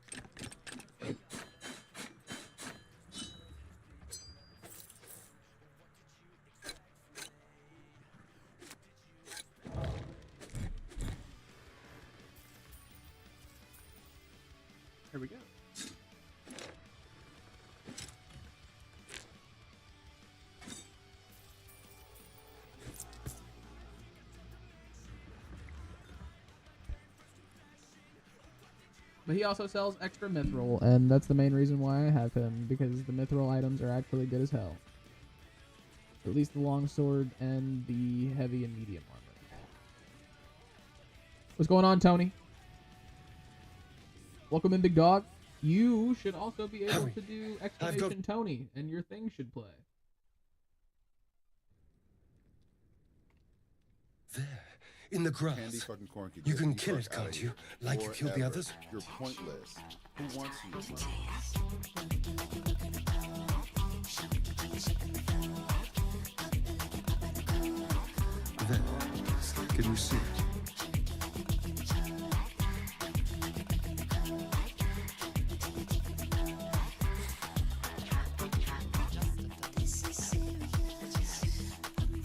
Here we go. But he also sells extra mithril, and that's the main reason why I have him, because the mithril items are actually good as hell. At least the longsword and the heavy and medium armor. What's going on, Tony? Welcome in, big dog. You should also be able to do exclamation Tony, and your thing should play. There, in the grass. You can kill it, can't you? Like you killed the others? You're pointless. Who wants you? There. Can you see it?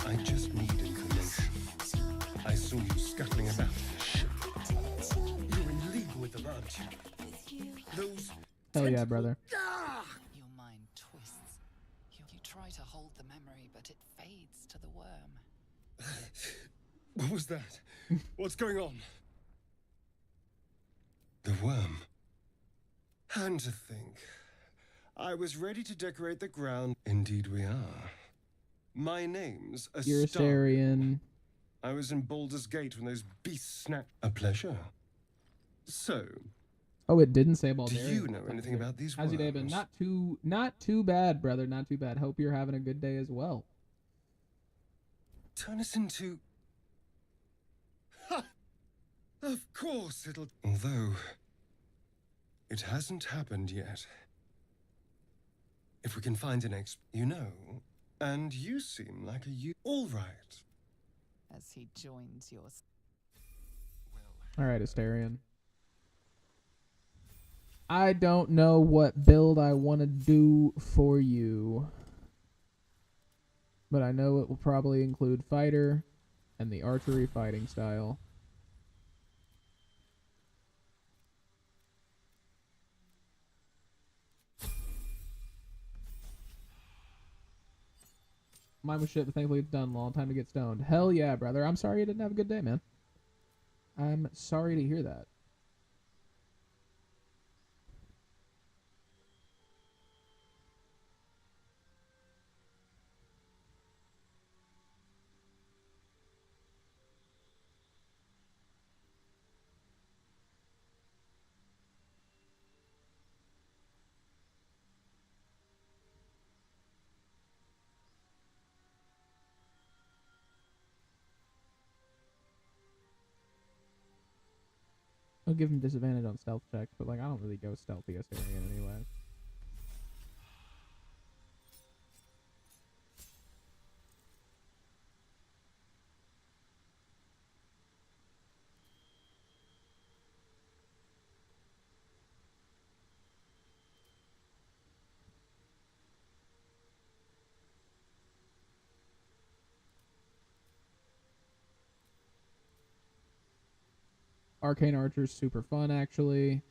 I just need information. I saw you scuttling about in the ship. You're in league with them, aren't you? Those... Hell yeah, brother. Ah! worm. What was that? What's going on? The worm. And to think, I was ready to decorate the ground. Indeed we are. My name's You're Astarion. I was in Baldur's Gate when those beasts snapped. A pleasure. So, Oh, it didn't say do Baldarian. you know anything about these How's worms? your day been? Not too bad, brother. Not too bad. Hope you're having a good day as well. Turn us into... Ha! Of course it'll... Although, it hasn't happened yet. If we can find an you know, and you seem like a all right. As he joins yours. All right, Astarion. I don't know what build I want to do for you, but I know it will probably include fighter and the archery fighting style. Mine was shit, but thankfully it's done. Long time to get stoned. Hell yeah, brother. I'm sorry you didn't have a good day, man. I'm sorry to hear that. I'll give him disadvantage on stealth checks, but like I don't really go stealthy Astarion anyway. Arcane Archer's super fun, actually.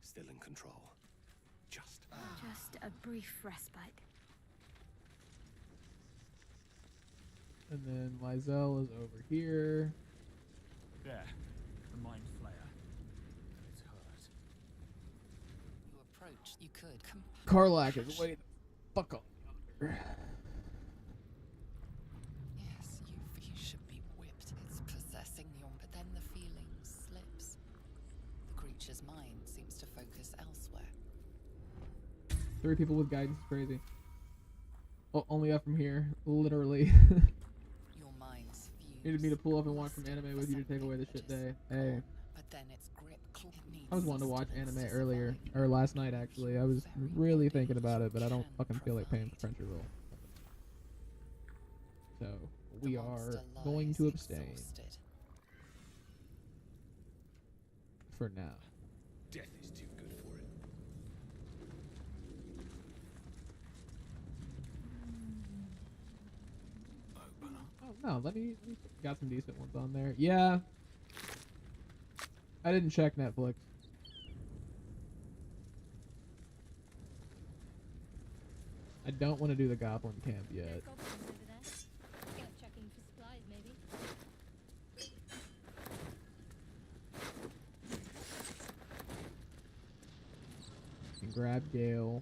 Still in control. Just a brief respite. And then Lizelle is over here. There, the mind flayer. It's hurt. You approach, you could. Karlach is way the fuck up. Yes, you should be whipped. It's possessing you, but then the feeling slips. The creature's mind seems to focus elsewhere. 3 people with guidance is crazy. Oh, only up from here, literally. Your mind's fused. Needed me to pull up and watch some anime with you to take away the shit day. Hey. But then its grip I was wanting to watch anime earlier, or last night actually. I was really thinking about it, but I don't fucking feel like paying for Crunchyroll. So, we are going to abstain. For now. Death is too good for it. Oh no, let me got some decent ones on there. Yeah. I didn't check Netflix. I don't want to do the Goblin Camp yet. Checking for supplies, maybe. And grab Gale.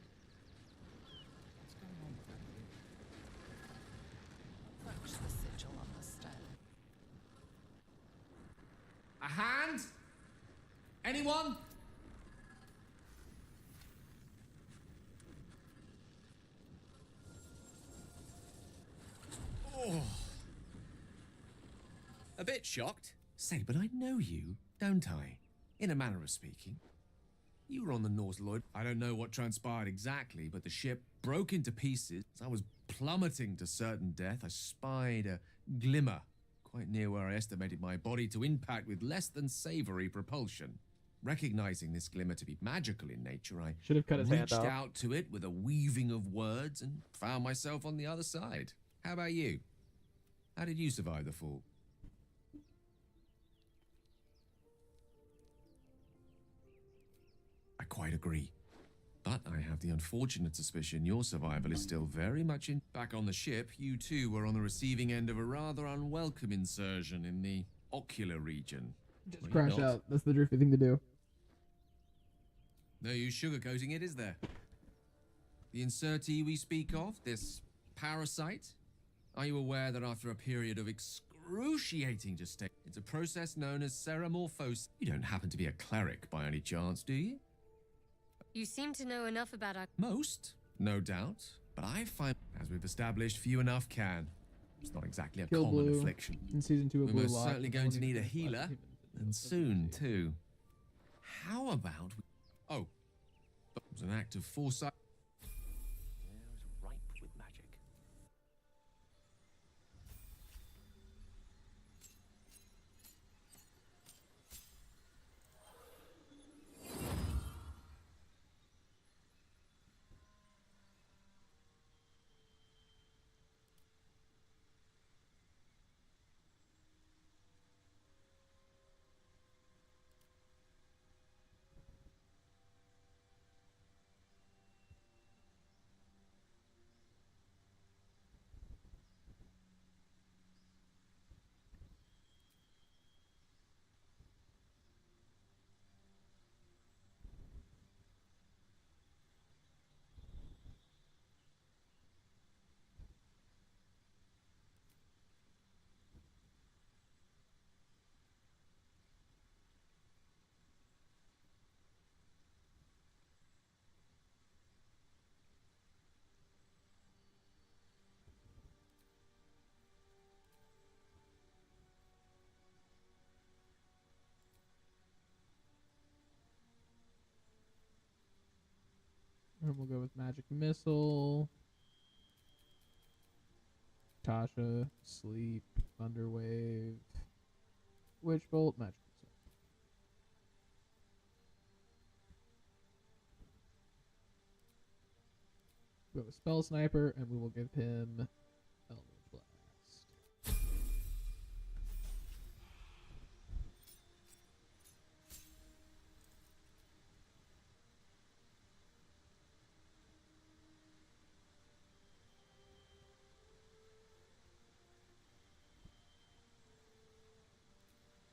Approach the sigil on the stone. A hand? Anyone? Oh. A bit shocked. Say, but I know you, don't I? In a manner of speaking. You were on the Nautiloid. I don't know what transpired exactly, but the ship broke into pieces. As I was plummeting to certain death, I spied a glimmer, quite near where I estimated my body to impact with less than savory propulsion. Recognizing this glimmer to be magical in nature, I should have cut his hand reached off. out to it with a weaving of words and found myself on the other side. How about you? How did you survive the fall? I quite agree. But I have the unfortunate suspicion your survival is still very much in. Back on the ship, you too were on the receiving end of a rather unwelcome insertion in the ocular region. Just crash out. That's the drifty thing to do. No use sugarcoating it, is there? The insertee we speak of, this parasite, are you aware that after a period of excruciating gestation, it's a process known as ceramorphosis? You don't happen to be a cleric by any chance, do you? You seem to know enough about our... Most, no doubt, but I find, as we've established, few enough can. It's not exactly a Kill common Blue affliction. in season 2 of We're Blue most Lock. certainly going to need a healer, and soon too. How about we... Oh, it was an act of foresight. Ripe with magic. And we'll go with Magic Missile. Tasha, Sleep, Thunderwave, Witch Bolt, Magic Missile. Go with Spell Sniper, and we will give him Eldritch Blast.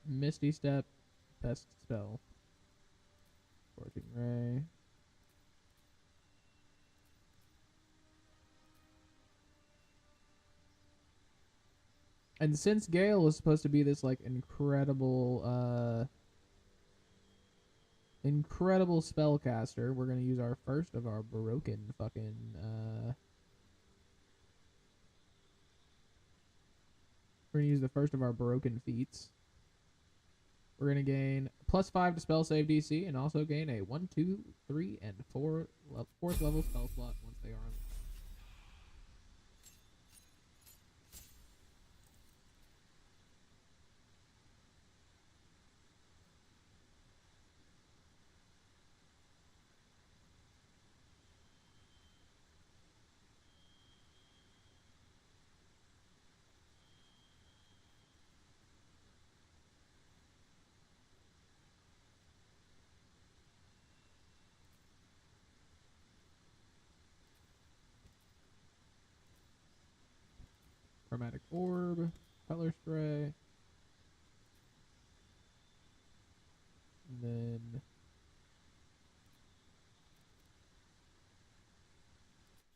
Misty Step, best spell. Scorching Ray. And since Gale is supposed to be this like incredible spellcaster, we're gonna use our first of our broken fucking we're gonna use the first of our broken feats. We're going to gain +5 to spell save DC and also gain a 1, 2, 3, and 4th level spell slot once they are on. Chromatic Orb, Color Spray, and then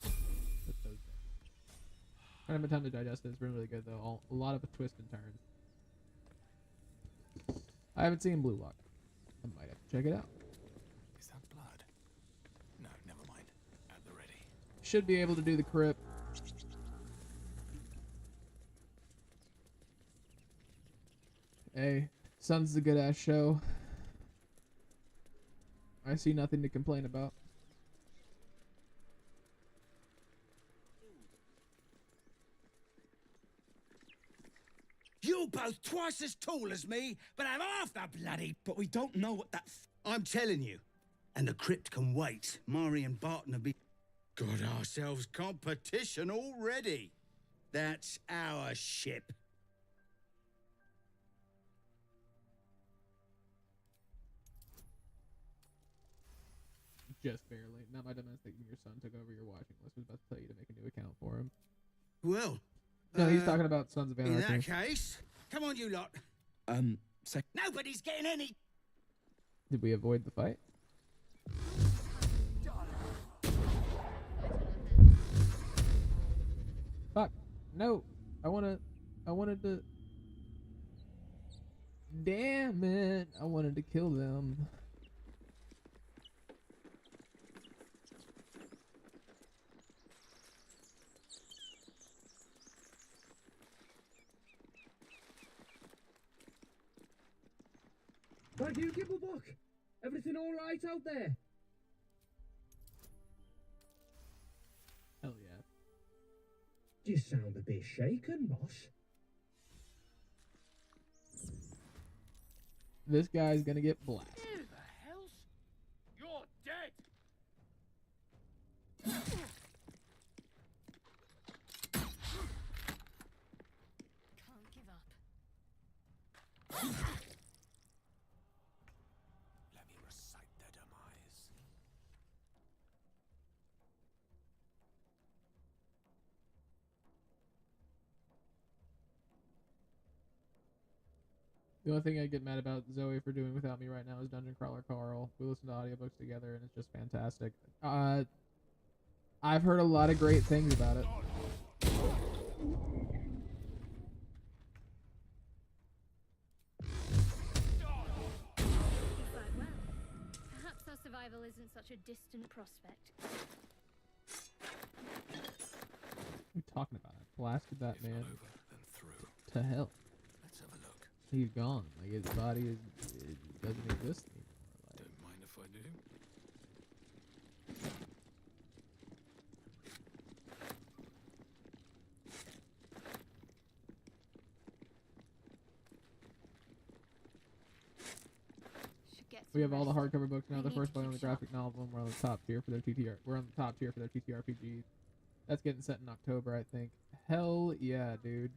put those there. I haven't had time to digest it. It's been really good though. A lot of twists and turns. I haven't seen Blue Lock. I might have to check it out. Is that blood? No, never mind. At the ready. Should be able to do the crypt. Hey, Sun's a good ass show. I see nothing to complain about. You You're both twice as tall as me, but have half the bloody... But we don't know what that... I'm telling you. And the crypt can wait. Mari and Barton have been... Got ourselves competition already. That's our ship. Just barely. Not my domestic, your son took over your watching list. Was about to tell you to make a new account for him. Well... No, he's talking about Sons of Anarchy. In that case, come on, you lot. Nobody's getting any... Did we avoid the fight? Fuck. No. I wanted to... Damn it. I wanted to kill them. Why do you give a buck? Everything all right out there? Hell yeah. You sound a bit shaken, boss. This guy's gonna get blasted. Who the hell's... You're dead! Can't give up. Let me recite their demise. The only thing I get mad about Zoe for doing without me right now is Dungeon Crawler Carl. We listen to audiobooks together and it's just fantastic. I've heard a lot of great things about it. Quite well. Perhaps our survival isn't such a distant prospect. What are you talking about? I blasted that man to hell. Let's have a look. He's gone. Like his body it doesn't exist anymore. Like, Don't mind if I do. we have all the hardcover books now. The first book on the graphic novel, and we're on the top tier for their TTR. We're on the top tier for their TTRPG. That's getting set in October, I think. Hell yeah, dude.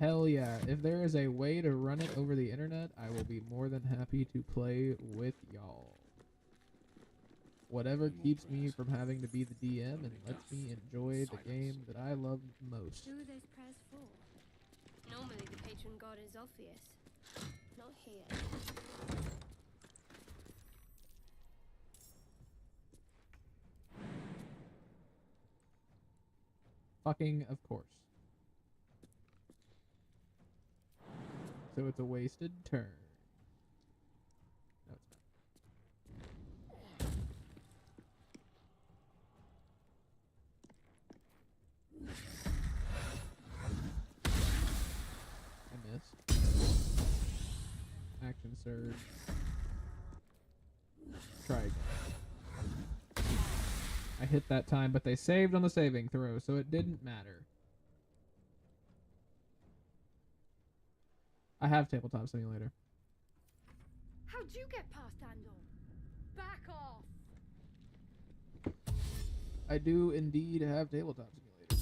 Hell yeah. If there is a way to run it over the internet, I will be more than happy to play with y'all. Whatever keeps me from having to be the DM and lets me enjoy the game that I love most. Who are those prayers for? Normally the patron god is Orpheus. Not here. Fucking of course. So it's a wasted turn. No, it's not. I missed. Action surge. Try again. I hit that time, but they saved on the saving throw, so it didn't matter. I have Tabletop Simulator. How'd you get past Andor? Back off! I do indeed have Tabletop Simulator.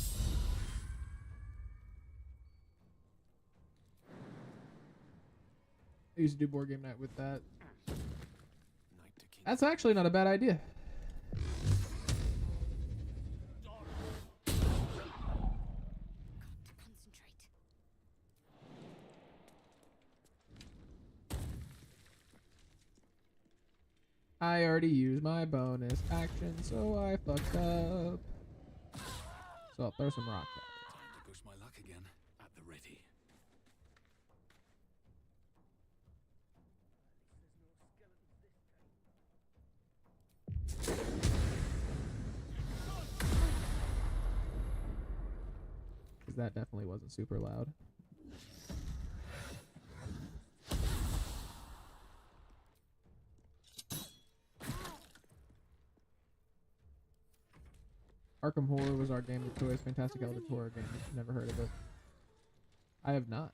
I used to do board game night with that. That's actually not a bad idea. I already used my bonus action, so I fucked up. So I'll throw some rocks at it. Time to push my luck again. At the ready. Because that definitely wasn't super loud. Arkham Horror was our game of choice. Fantastic Eldritch horror game. Never heard of it. I have not.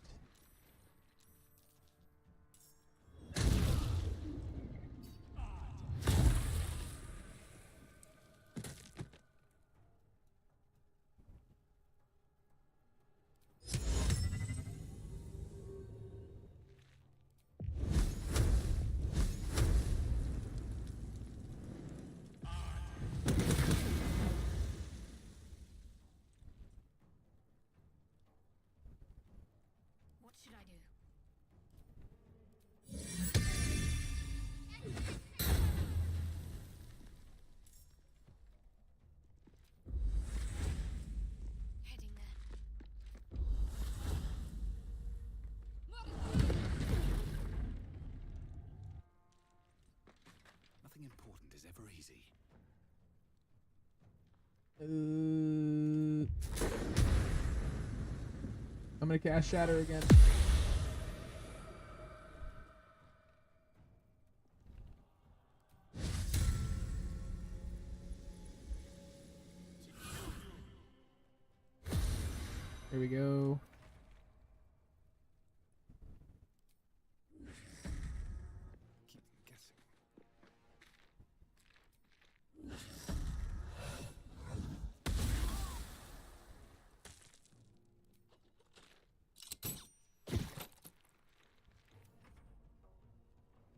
What should I do? Heading there. Nothing important is ever easy. I'm gonna cast Shatter again. Here we go. Keep them guessing.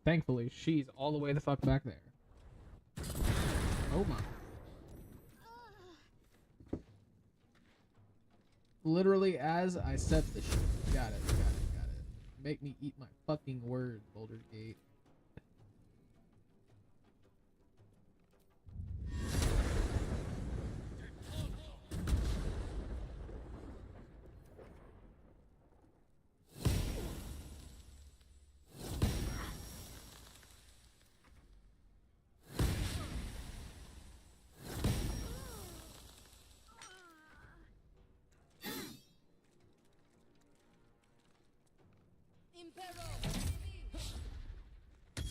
Thankfully, she's all the way the fuck back there. Oh my. Literally as I said the shit. Got it. Make me eat my fucking words, Baldur's Gate.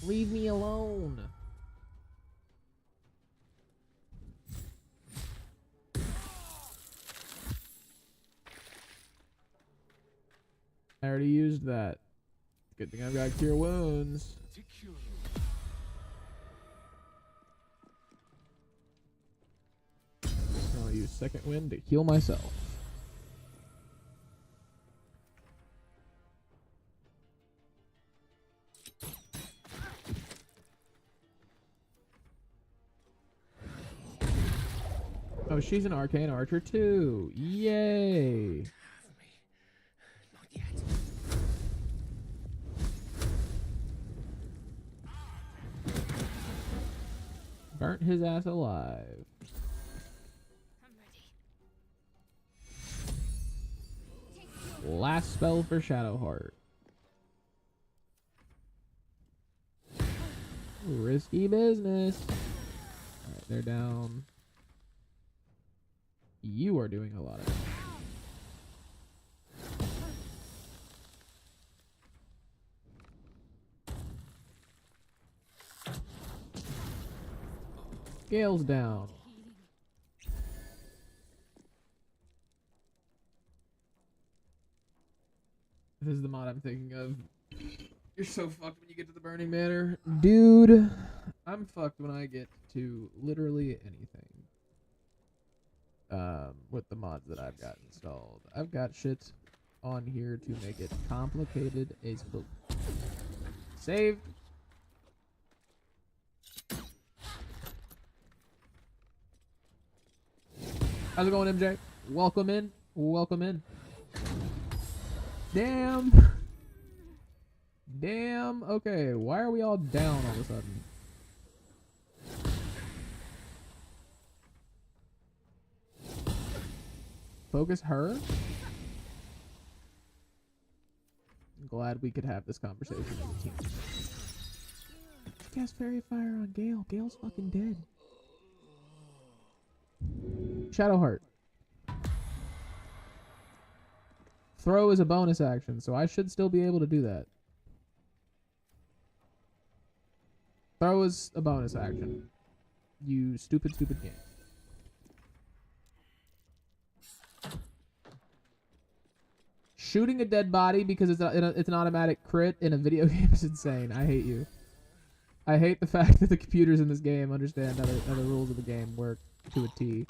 Leave me alone. I already used that. Good thing I've got Cure Wounds. I'll use Second Wind to heal myself. Oh, she's an arcane archer too. Yay. Burnt his ass alive. Last spell for Shadowheart. Risky business. Alright, they're down. You are doing a lot of damage. Gale's down. This is the mod I'm thinking of. You're so fucked when you get to the Burning Manor. Dude, I'm fucked when I get to literally anything. With the mods that I've got installed. I've got shit on here to make it complicated as fuck. Save. How's it going, MJ? Welcome in. Welcome in. Damn. Damn. Okay, why are we all down all of a sudden? Focus her? I'm glad we could have this conversation as a team. Cast Fairy Fire on Gale. Gale's fucking dead. Shadowheart. Throw is a bonus action, so I should still be able to do that. Throw is a bonus action. You stupid, stupid game. shooting a dead body because it's an automatic crit in a video game is insane. I hate you. I hate the fact that the computers in this game understand how the rules of the game work to a T.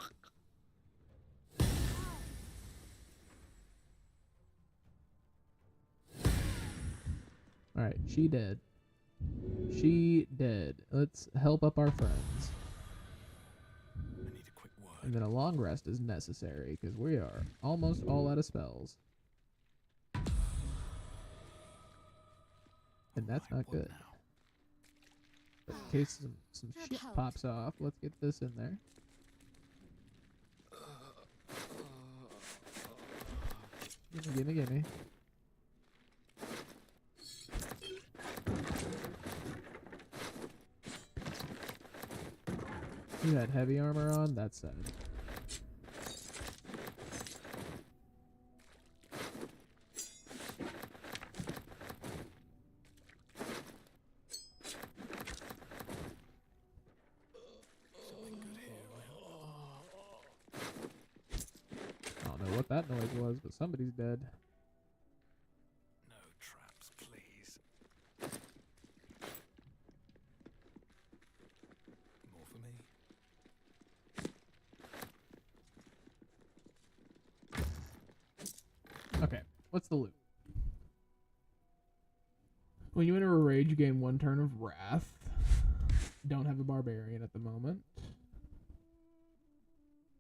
Alright, she dead. She dead. Let's help up our friends. And then a long rest is necessary, because we are almost all out of spells. And that's not good. But in case some shit pops off, let's get this in there. Gimme, gimme. You had heavy armor on? That's sad. I don't know what that noise was, but somebody's dead. No traps, please. More for me. Okay, what's the loot? When you enter a rage, you gain 1 turn of wrath. Don't have a barbarian at the moment.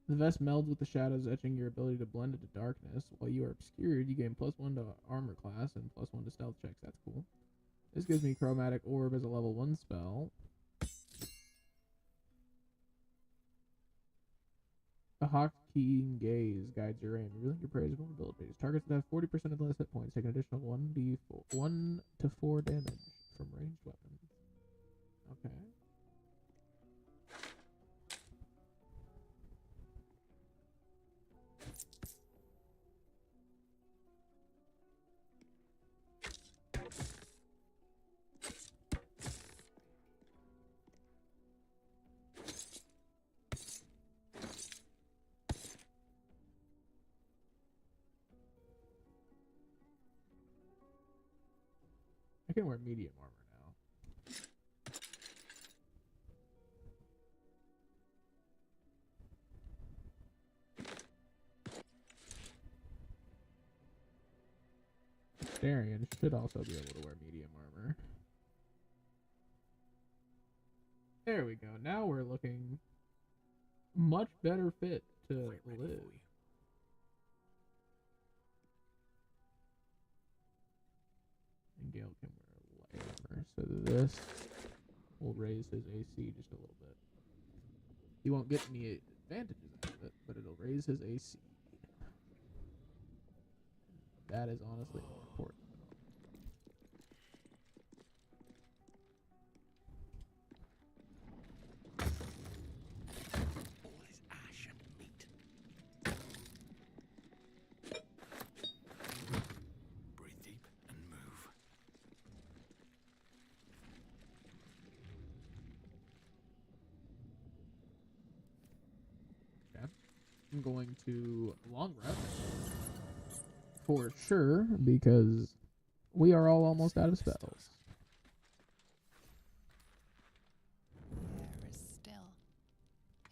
The vest melds with the shadows, etching your ability to blend into darkness. While you are obscured, you gain +1 to armor class and +1 to stealth checks. That's cool. This gives me Chromatic Orb as a level 1 spell. A Hawk-Keen Gaze guides your aim, revealing your prey as vulnerabilities. Targets that have 40% of the less hit points take an additional 1 to 4 damage from ranged weapons. Okay. I can wear medium armor now. Darian should also be able to wear medium armor. There we go. Now we're looking much better fit to live. And Gale can wear light armor, so this will raise his AC just a little bit. He won't get any advantages out of it, but it'll raise his AC. That is honestly more important. All is ash and meat. Breathe deep and move. Okay. I'm going to long rest. For sure, because we are all almost out of spells. Air is still.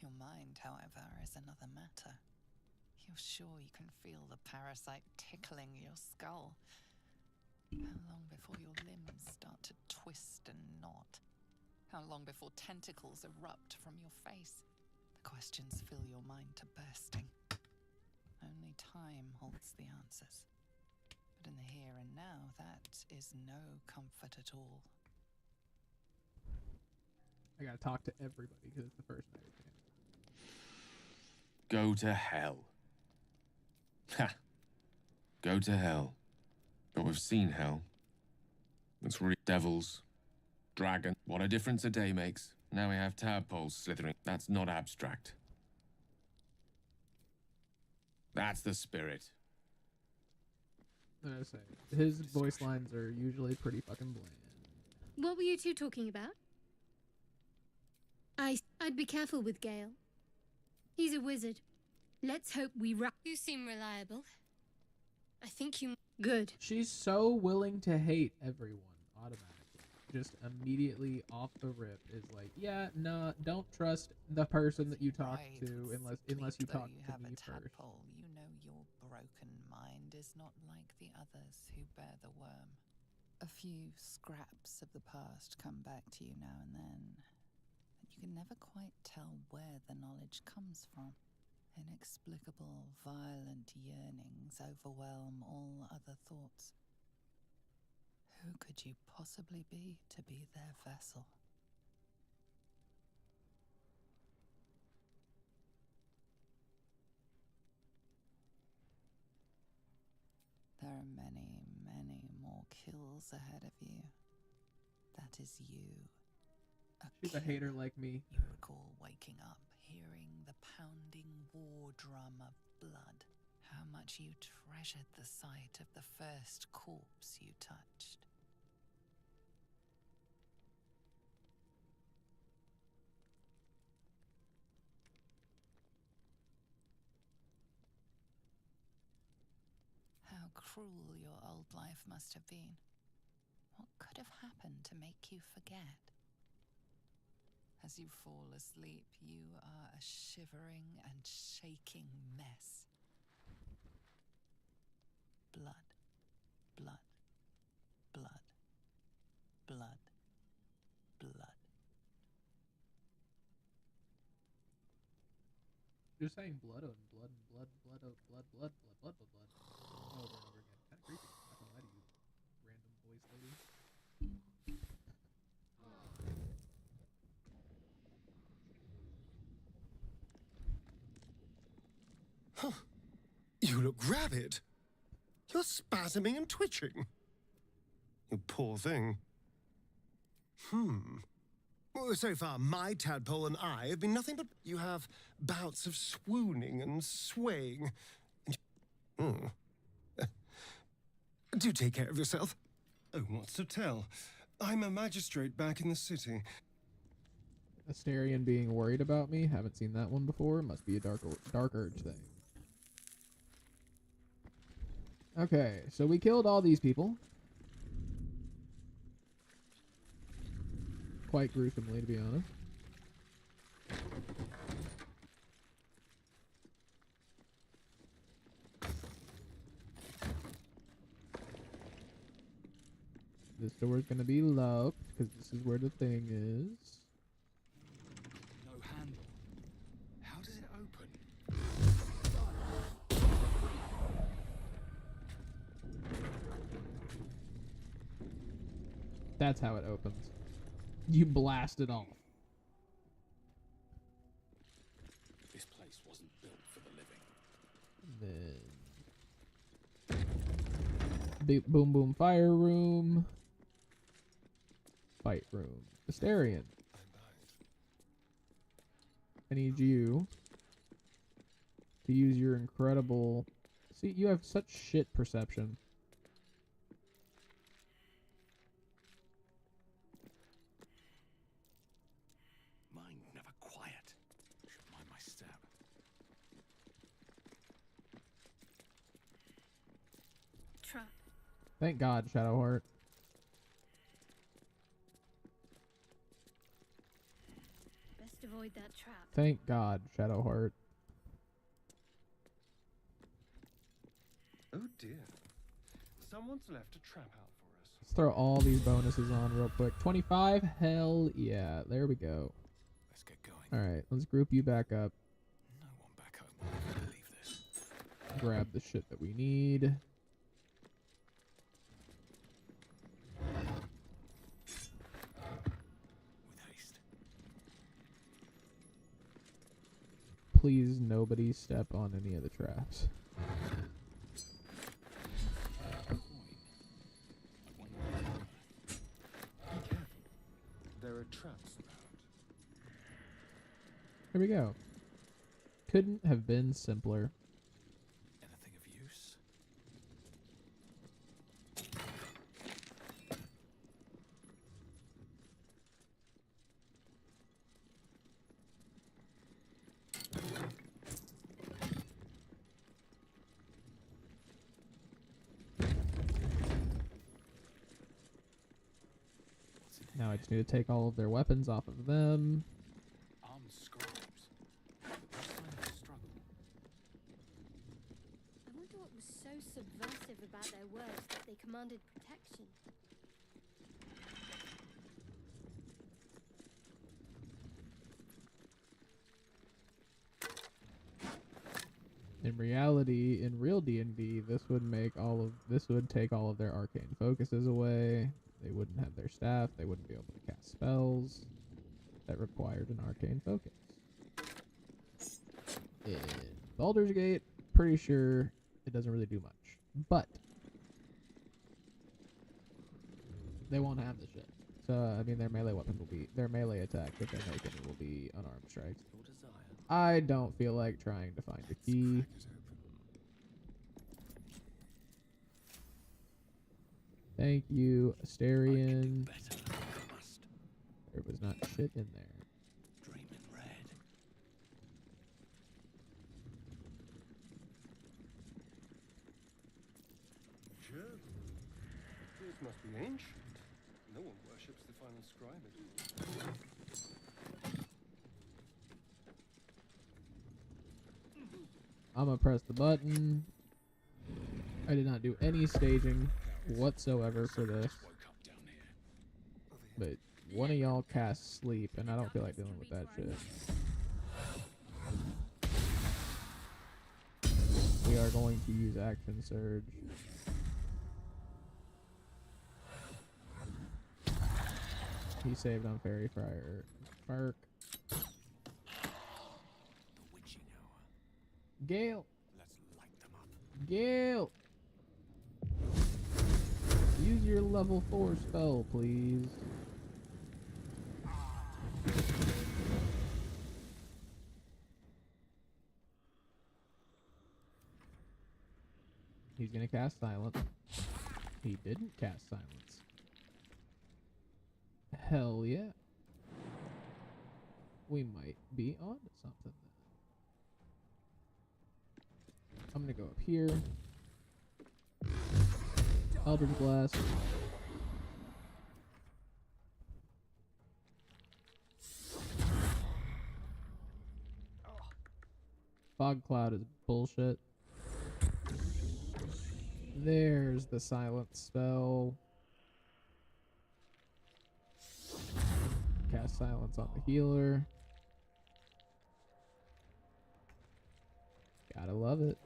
Your mind, however, is another matter. You're sure you can feel the parasite tickling your skull. How long before your limbs start to twist and knot? How long before tentacles erupt from your face? The questions fill your mind to bursting. Only time holds the answers. But in the here and now, that is no comfort at all. I gotta talk to everybody because it's the first night again. Go to hell. Ha! Go to hell. But we've seen hell. It's really devils, dragon. What a difference a day makes. Now we have tadpoles slithering. That's not abstract. That's the spirit. I say, his voice lines are usually pretty fucking bland. What were you two talking about? I'd be careful with Gale. He's a wizard. Let's hope we You seem reliable. I think you... Good. She's so willing to hate everyone automatically. Just immediately off the rip is like, yeah, no, don't trust the person that you talk to unless you talk to me first. Tadpole, you know your broken mind is not like the others who bear the worm. A few scraps of the past come back to you now and then, but you can never quite tell where the knowledge comes from. Inexplicable, violent yearnings overwhelm all other thoughts. Who could you possibly be to be their vessel? There are many, many more kills ahead of you. That is you. She's a hater like me. You recall waking up, hearing the pounding war drum of blood. How much you treasured the sight of the first corpse you touched. How cruel your old life must have been. What could have happened to make you forget? As you fall asleep, you are a shivering and shaking mess. Blood, blood, blood, blood, blood. You're saying blood and blood and blood, blood, blood, blood, blood, blood, blood, blood, over and over again. Kind of creepy. Not gonna lie to you, random voice lady. Huh. You look rabid. You're spasming and twitching. You poor thing. Well, so far, my tadpole and I have been nothing but... You have bouts of swooning and swaying. Do take care of yourself. Oh, what's to tell? I'm a magistrate back in the city. Astarion being worried about me. Haven't seen that one before. Must be a dark urge thing. Okay, so we killed all these people. Quite gruesomely, to be honest. This door is going to be locked, because this is where the thing is. No handle. How does it open? That's how it opens. You blast it off. This place wasn't built for the living. Then boom boom fire room. Fight room. Astarion. I need you to use your incredible... See, you have such shit perception. Mind never quiet. Should mind my step. Trap. Thank God, Shadowheart. Best avoid that trap. Thank God, Shadowheart. Oh dear. Someone's left a trap out for us. Let's throw all these bonuses on real quick. 25? Hell yeah. There we go. Let's get going. Alright, let's group you back up. No one back home will believe this. Grab the shit that we need. With haste. Please, nobody step on any of the traps. There are traps about. Here we go. Couldn't have been simpler. Anything of use? Now I just need to take all of their weapons off of them. Armed scribes. No sign of struggle. I wonder what was so subversive about their words that they commanded protection. In reality, in real D&D, this would take all of their arcane focuses away. They wouldn't have their staff. They wouldn't be able to cast spells that required an arcane focus. In Baldur's Gate, pretty sure it doesn't really do much, but they won't have the shit. So I mean, their melee weapon will be their melee attack that they're making will be unarmed strikes. I don't feel like trying to find a key. Thank you, Asterion. There was not shit in there. Dreaming red. Sure. This must be ancient. No one worships the final scribe anymore. I'm gonna press the button. I did not do any staging whatsoever for this. But one of y'all cast sleep, and I don't feel like dealing with that shit. We are going to use action surge. He saved on Fairy Fire. Fark. Gale. Gale. Use your level 4 spell, please. He's gonna cast silence. He didn't cast silence. Hell yeah. We might be on to something then. I'm gonna go up here. Eldritch Blast. Fog Cloud is bullshit. There's the silence spell. Cast silence on the healer. Gotta love it.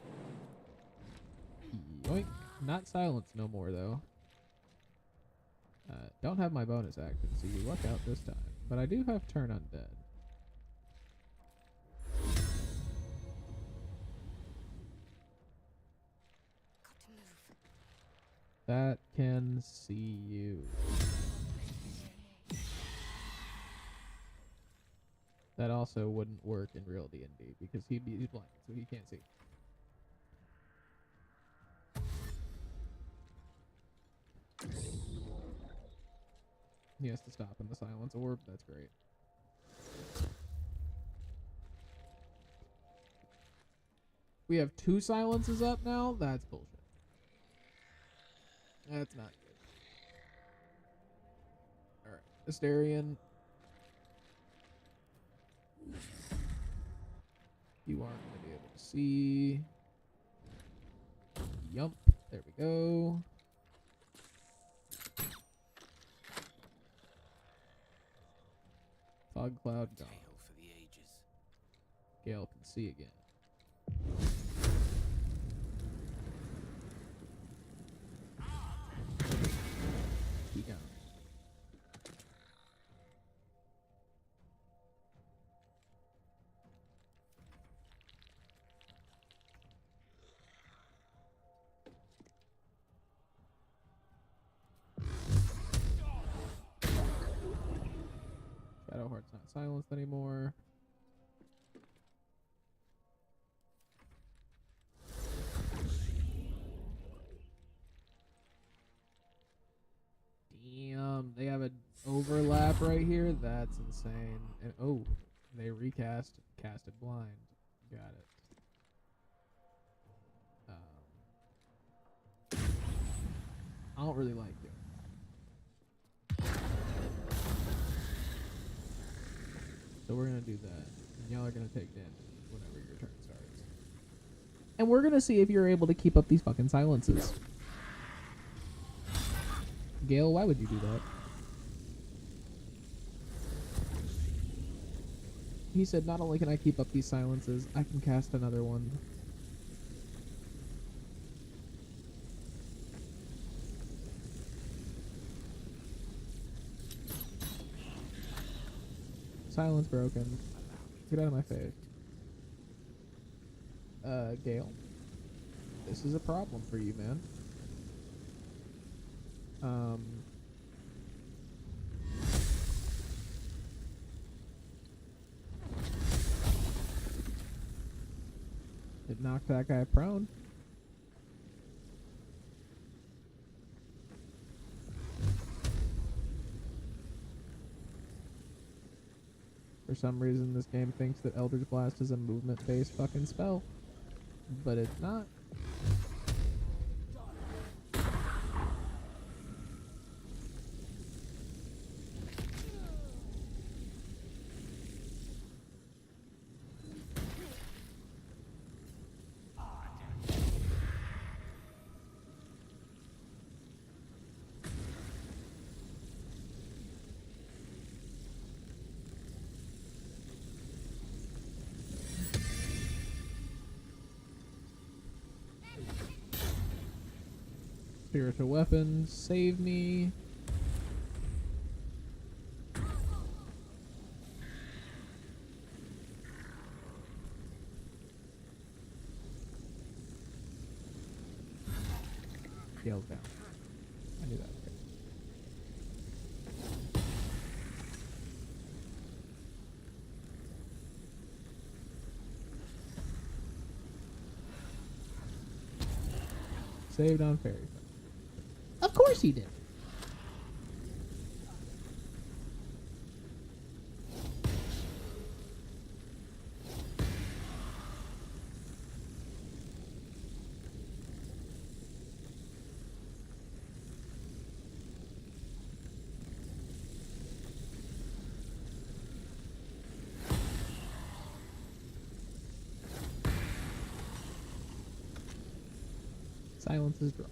Yoink. Not silence no more, though. Don't have my bonus action, so you luck out this time. But I do have Turn Undead. That can see you. That also wouldn't work in real D&D because he's blind, so he can't see. He has to stop in the silence orb. That's great. We have 2 silences up now? That's bullshit. That's not good. Alright. Asterion. You aren't going to be able to see. Yump. There we go. Fog Cloud gone. Gale can see again. Keep going. Shadowheart's not silenced anymore. Damn, they have an overlap right here. That's insane. And oh, they casted blind. Got it. I don't really like it. So we're gonna do that. And y'all are gonna take damage whenever your turn starts. And we're gonna see if you're able to keep up these fucking silences. Gale, why would you do that? He said, not only can I keep up these silences, I can cast another one. Silence broken. Get out of my face. Gale. This is a problem for you, man. It knocked that guy prone. For some reason, this game thinks that Eldritch Blast is a movement-based fucking spell. But it's not. Spiritual weapon, save me. Gale's down. I knew that. Okay. Saved on fairy. Of course he did. Silence is dropped.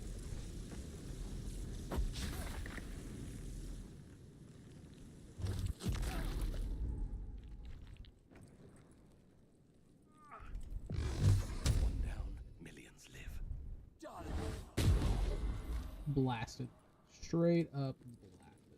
Blasted. Straight up blasted.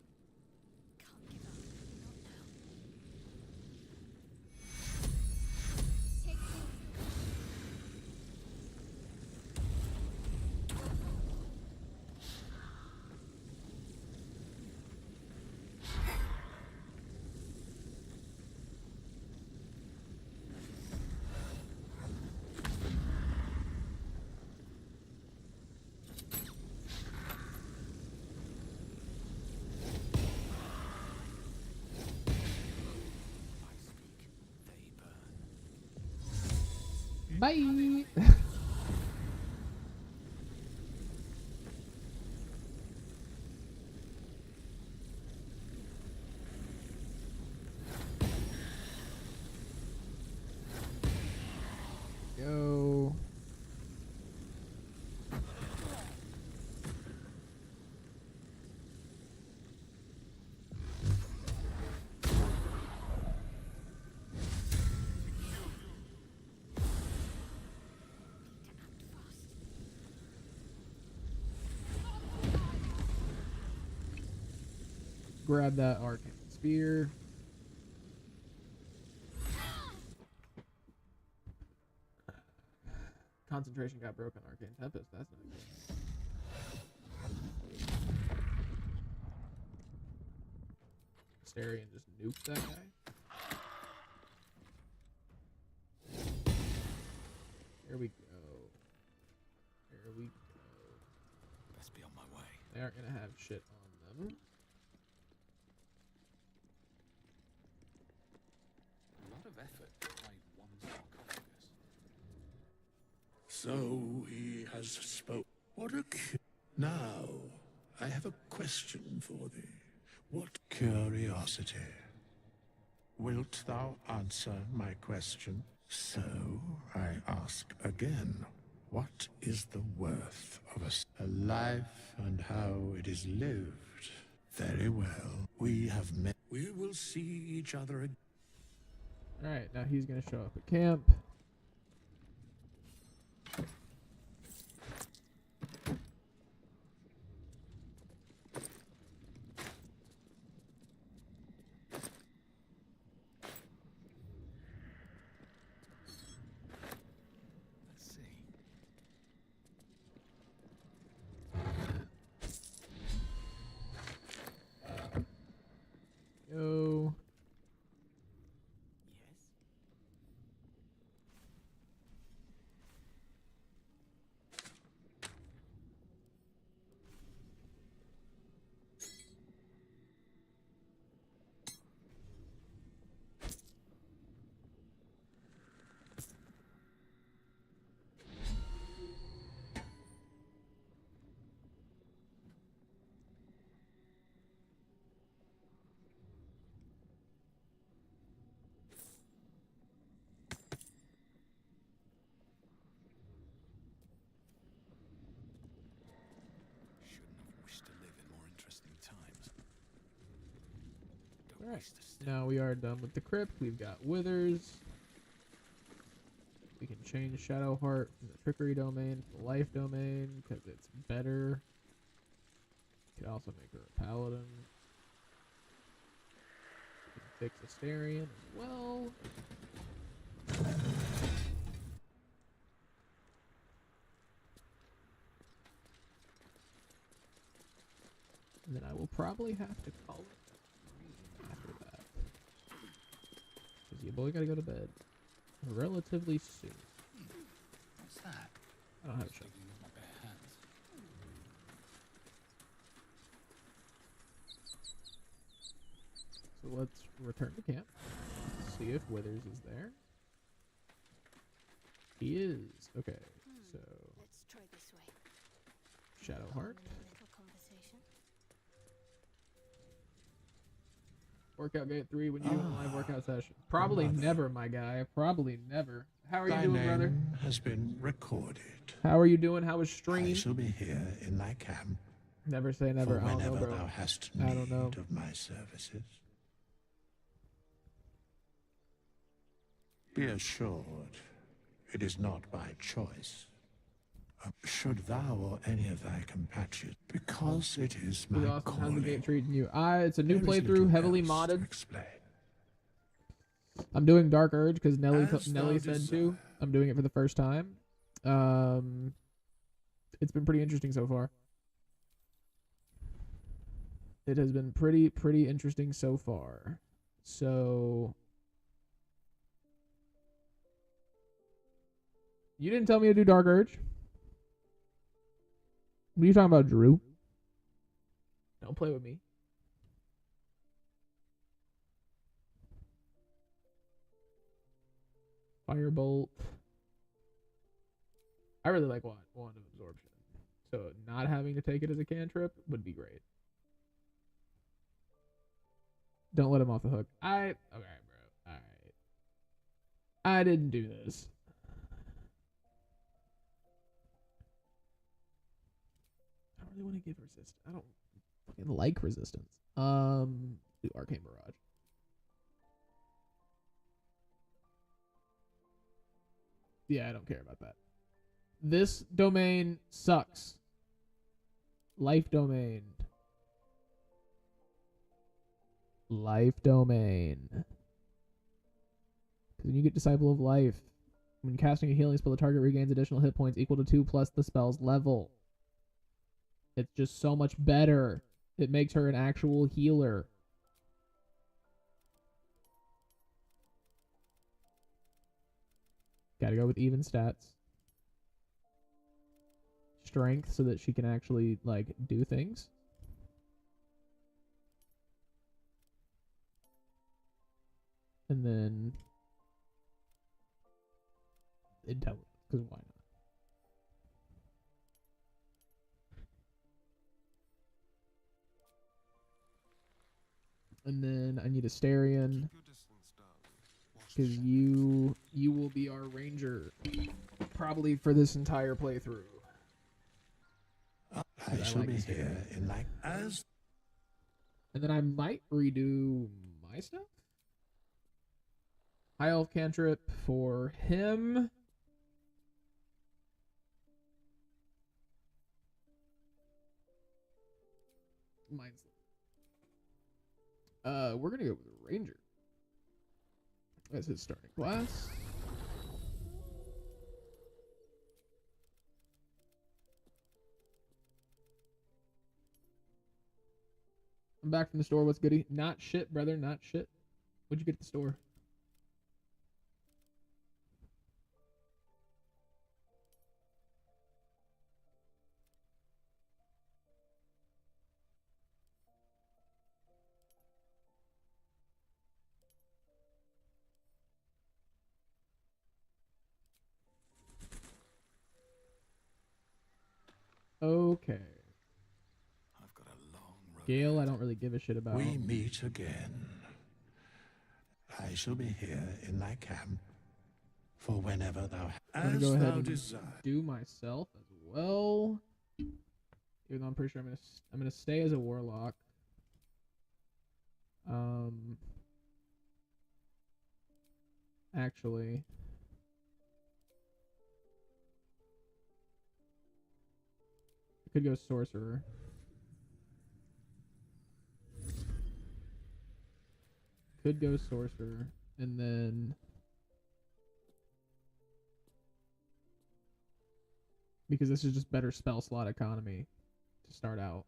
Bye. Go. Grab that arcane spear. Concentration got broken. Arcane Tempest. That's not good. Astarion just nuked that guy. Here we go. Here we go. Best be on my way. They aren't gonna have shit on them. A lot of effort to hide one sarcophagus. So he has spoke. What a now, I have a question for thee. What curiosity? Wilt thou answer my question? So, I ask again, what is the worth of a life and how it is lived? Very well, we have met. We will see each other again. Alright, now he's gonna show up at camp. Let's see. Yo. Shouldn't have wished to live in more interesting times. Don't Alright, waste a step. now we are done with the crypt. We've got Withers. We can change Shadowheart from the Trickery domain to the Life domain because it's better. Could also make her a Paladin. We can fix Astarion as well. And then I will probably have to call it after that. Because your boy gotta go to bed relatively soon. What's that? I don't have a shot. Digging with my bare hands. So let's return to camp. See if Withers is there. He is. Okay, so Let's try this way. Shadowheart. Little conversation. Workout gate 3 when you do a live workout session. Probably never, my guy. Probably never. How are you Thy doing, name brother? has been recorded. How are you doing? How was I stream? shall be here in thy camp Never say never. for I don't know, whenever bro. thou hast I need don't know. of my services. Be assured, it is not by choice. Should thou or any of thy compatriots, because it is my Pretty awesome. How's the calling. game treating you? It's a new There is playthrough, little heavily else modded. to explain. I'm doing Dark Urge because Nelly As Nelly thou said to. I'm doing it for the first time. It's been pretty interesting so far. It has been pretty interesting so far. So you didn't tell me to do Dark Urge. What are you talking about, Drew? Don't play with me. Firebolt. I really like Wand of Absorption. So not having to take it as a cantrip would be great. Don't let him off the hook. Okay, bro. Alright. I didn't do this. I don't really want to give resistance. I don't fucking like resistance. Do Arcane Barrage. Yeah, I don't care about that. This domain sucks. Life domain. Life domain. Because when you get Disciple of Life, when casting a healing spell, the target regains additional hit points equal to 2 plus the spell's level. It's just so much better. It makes her an actual healer. Gotta go with even stats. Strength so that she can actually, like, do things. And then intelligence, because why not? And then I need Astarion. because you will be our ranger probably for this entire playthrough. I shall be here in like as. And then I might redo my stuff. High Elf cantrip for him. Mine's. We're gonna go with the ranger as his starting class. I'm back from the store. What's goody? Not shit, brother. Not shit. What'd you get at the store? Okay. I've got a long road. Gale, I don't really give a shit about. We meet again. I shall be here in thy camp for whenever thou I'm gonna go ahead and do myself as well. Even though I'm pretty sure I'm gonna stay as a warlock. Actually, I could go sorcerer. Could go sorcerer, and then because this is just better spell slot economy to start out.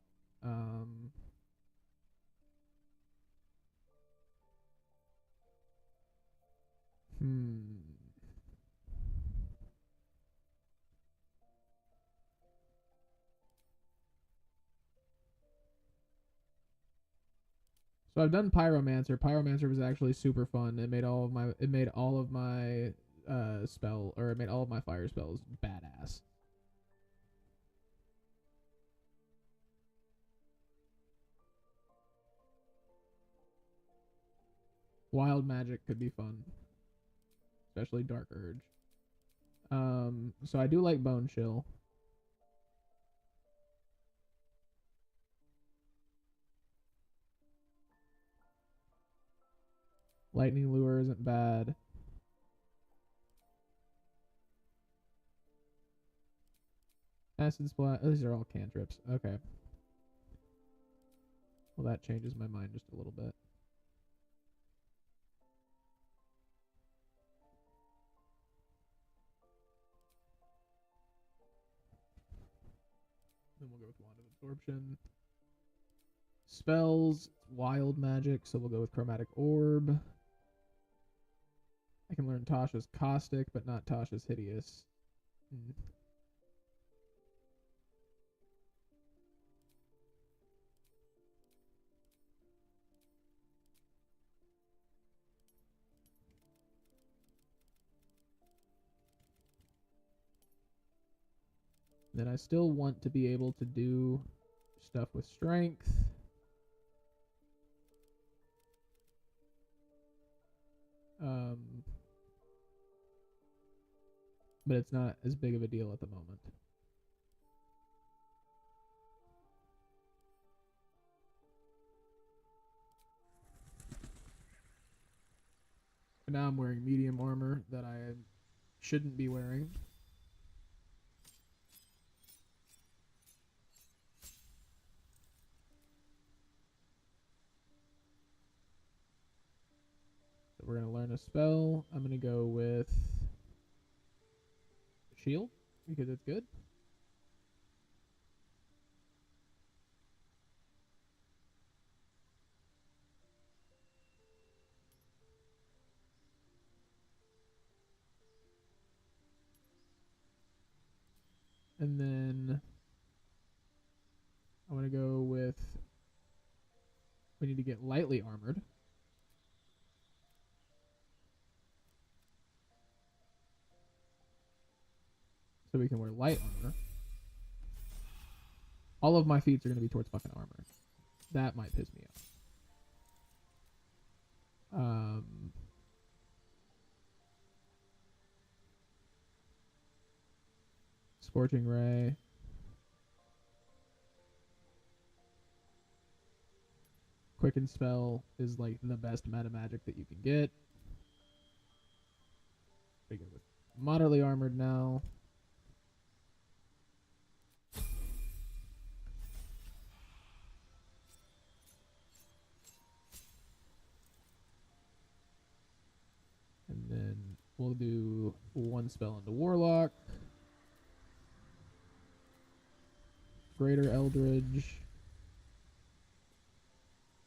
So I've done Pyromancer. Pyromancer was actually super fun. It made all of my fire spells badass. Wild magic could be fun, especially Dark Urge. So I do like Bone Chill. Lightning Lure isn't bad. Acid Splat. These are all cantrips. Okay. Well, that changes my mind just a little bit. Then we'll go with Wand of Absorption. Spells, wild magic, so we'll go with Chromatic Orb. I can learn Tasha's Caustic, but not Tasha's Hideous. Then I still want to be able to do stuff with strength. But it's not as big of a deal at the moment. And now I'm wearing medium armor that I shouldn't be wearing. So we're going to learn a spell. I'm going to go with Shield because it's good. And then I want to go with, we need to get lightly armored. So we can wear light armor. All of my feats are going to be towards fucking armor. That might piss me off. Scorching Ray. Quicken Spell is like the best meta magic that you can get. Begin with moderately armored now. And then we'll do one spell into Warlock. Greater Eldridge.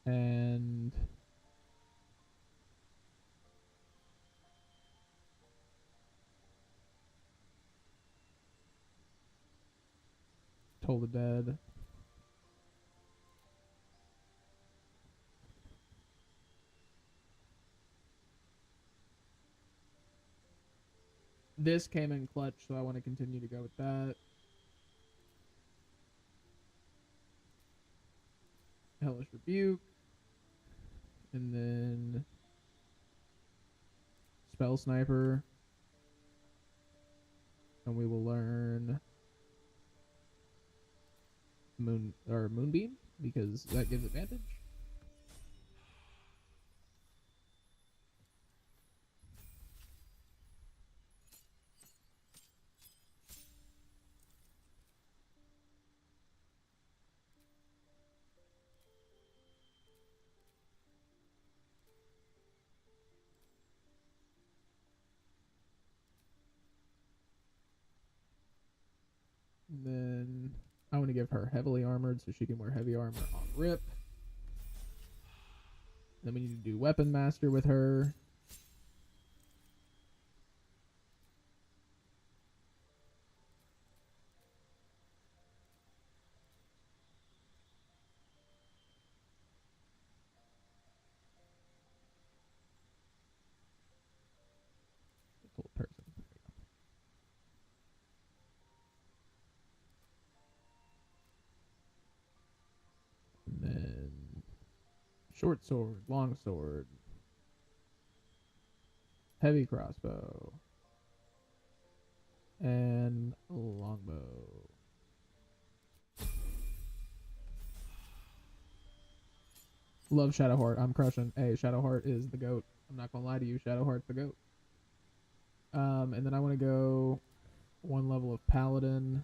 And Toll the Dead. This came in clutch, so I want to continue to go with that. Hellish Rebuke. And then Spell Sniper. And we will learn Moonbeam, because that gives advantage. And then I want to give her heavily armored so she can wear heavy armor on rip. Then we need to do Weapon Master with her. Full person. And then short sword, long sword, heavy crossbow, and longbow. Love Shadowheart. I'm crushing. Hey, Shadowheart is the GOAT. I'm not gonna lie to you. Shadowheart's the GOAT. And then I want to go one level of Paladin.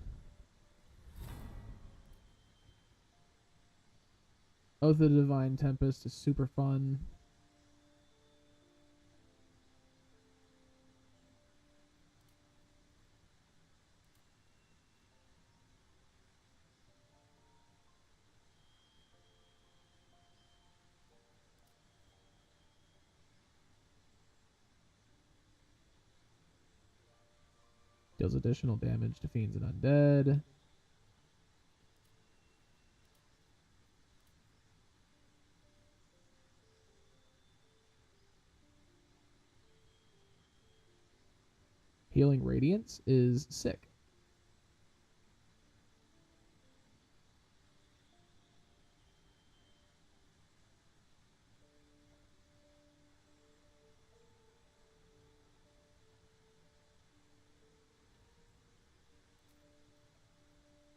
Oath of the Divine Tempest is super fun. Deals additional damage to fiends and undead. Healing Radiance is sick.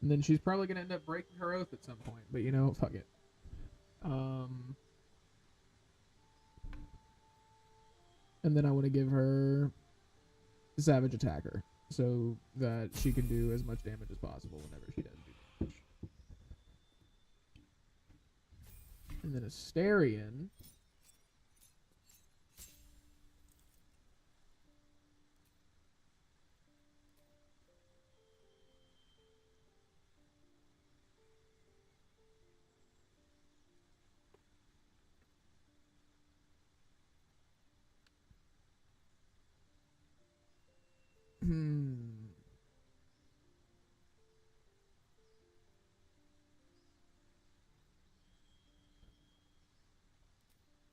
And then she's probably going to end up breaking her oath at some point. But, you know, fuck it. And then I want to give her Savage Attacker, so that she can do as much damage as possible whenever she does do damage. And then Asterion.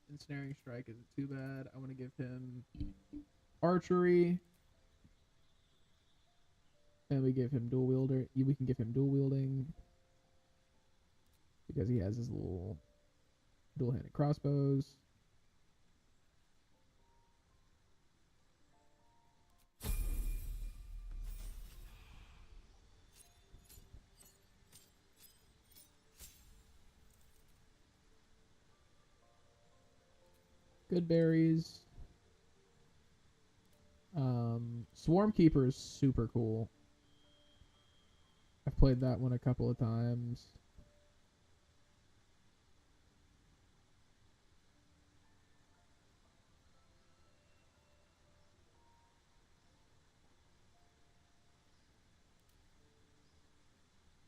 Ensnaring Strike isn't too bad. I want to give him Archery. And we give him Dual Wielder. We can give him Dual Wielding, because he has his little dual-handed crossbows. Good berries. Swarm Keeper is super cool. I've played that one a couple of times.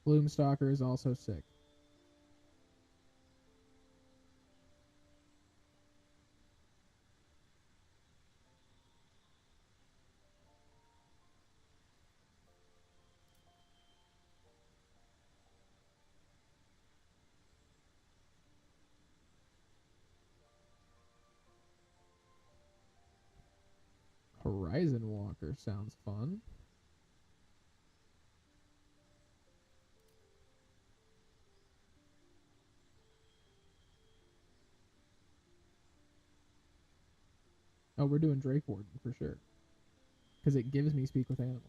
Gloomstalker is also sick. Horizon Walker sounds fun. Oh, we're doing Drake Warden for sure. Because it gives me Speak with Animals.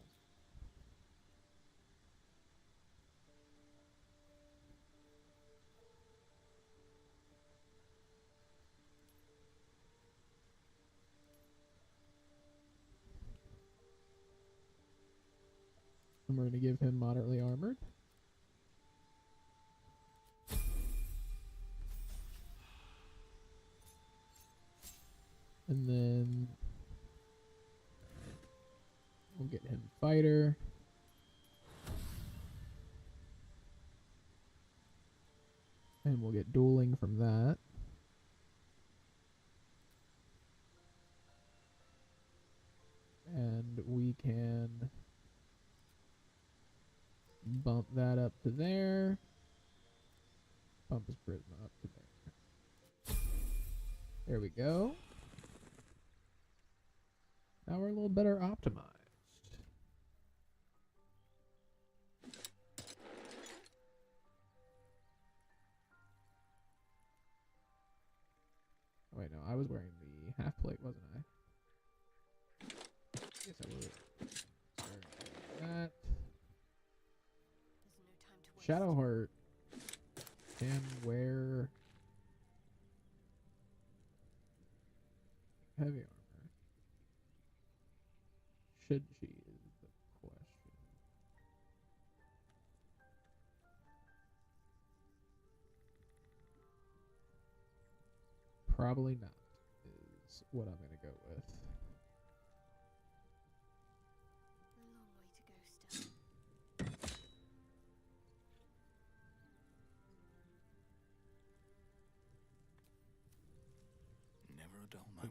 And we're going to give him moderately armored. And then we'll get him fighter. And we'll get dueling from that. And we can bump that up to there. Bump his charisma up to there. There we go. Now we're a little better optimized. Wait, no, I was wearing the half plate, wasn't I? Yes, I was. That. Shadowheart can wear heavy armor. Should she is the question. Probably not is what I'm going to go with.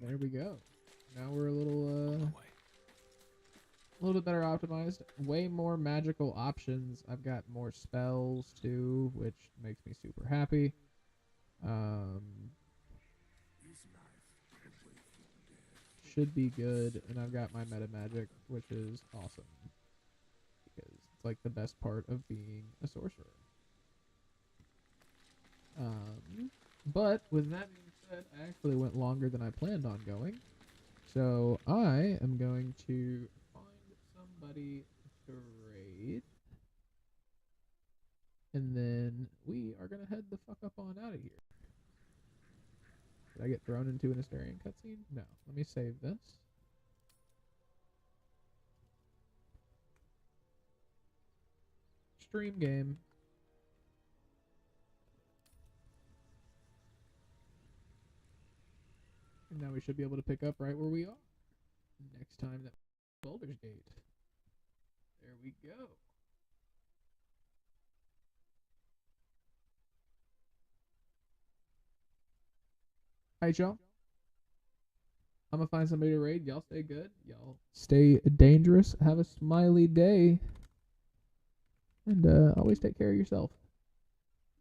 There we go. Now we're a little bit better optimized. Way more magical options. I've got more spells too, which makes me super happy. Should be good, and I've got my meta magic, which is awesome because it's like the best part of being a sorcerer. But with that being said, I actually went longer than I planned on going. So I am going to find somebody to raid. And then we are going to head the fuck up on out of here. Did I get thrown into an Astarion cutscene? No. Let me save this. Stream game. And now we should be able to pick up right where we are. Next time that Baldur's Gate. There we go. Alright, y'all. I'm gonna find somebody to raid. Y'all stay good. Y'all stay dangerous. Have a smiley day. And always take care of yourself.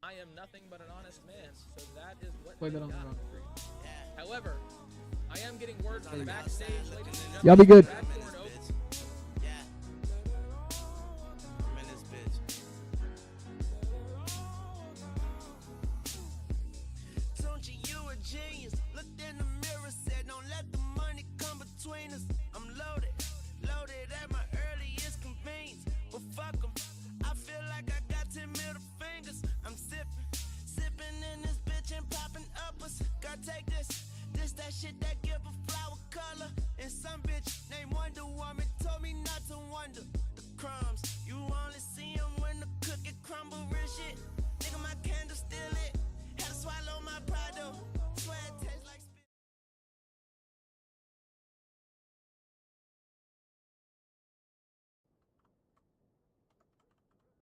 I am nothing but an honest man, so that is what Play that they on the got. wrong screen. However, I am getting word from backstage, ladies and gentlemen. Y'all be good. Radcorn Oak- Don't you a genius? Looked in the mirror, said, don't let the money come between us. I'm loaded at my earliest convenience. But fuck 'em, I feel like I got 10 middle fingers. I'm sipping in this bitch and popping uppers. Gotta take this that shit. picture that give a flower color and some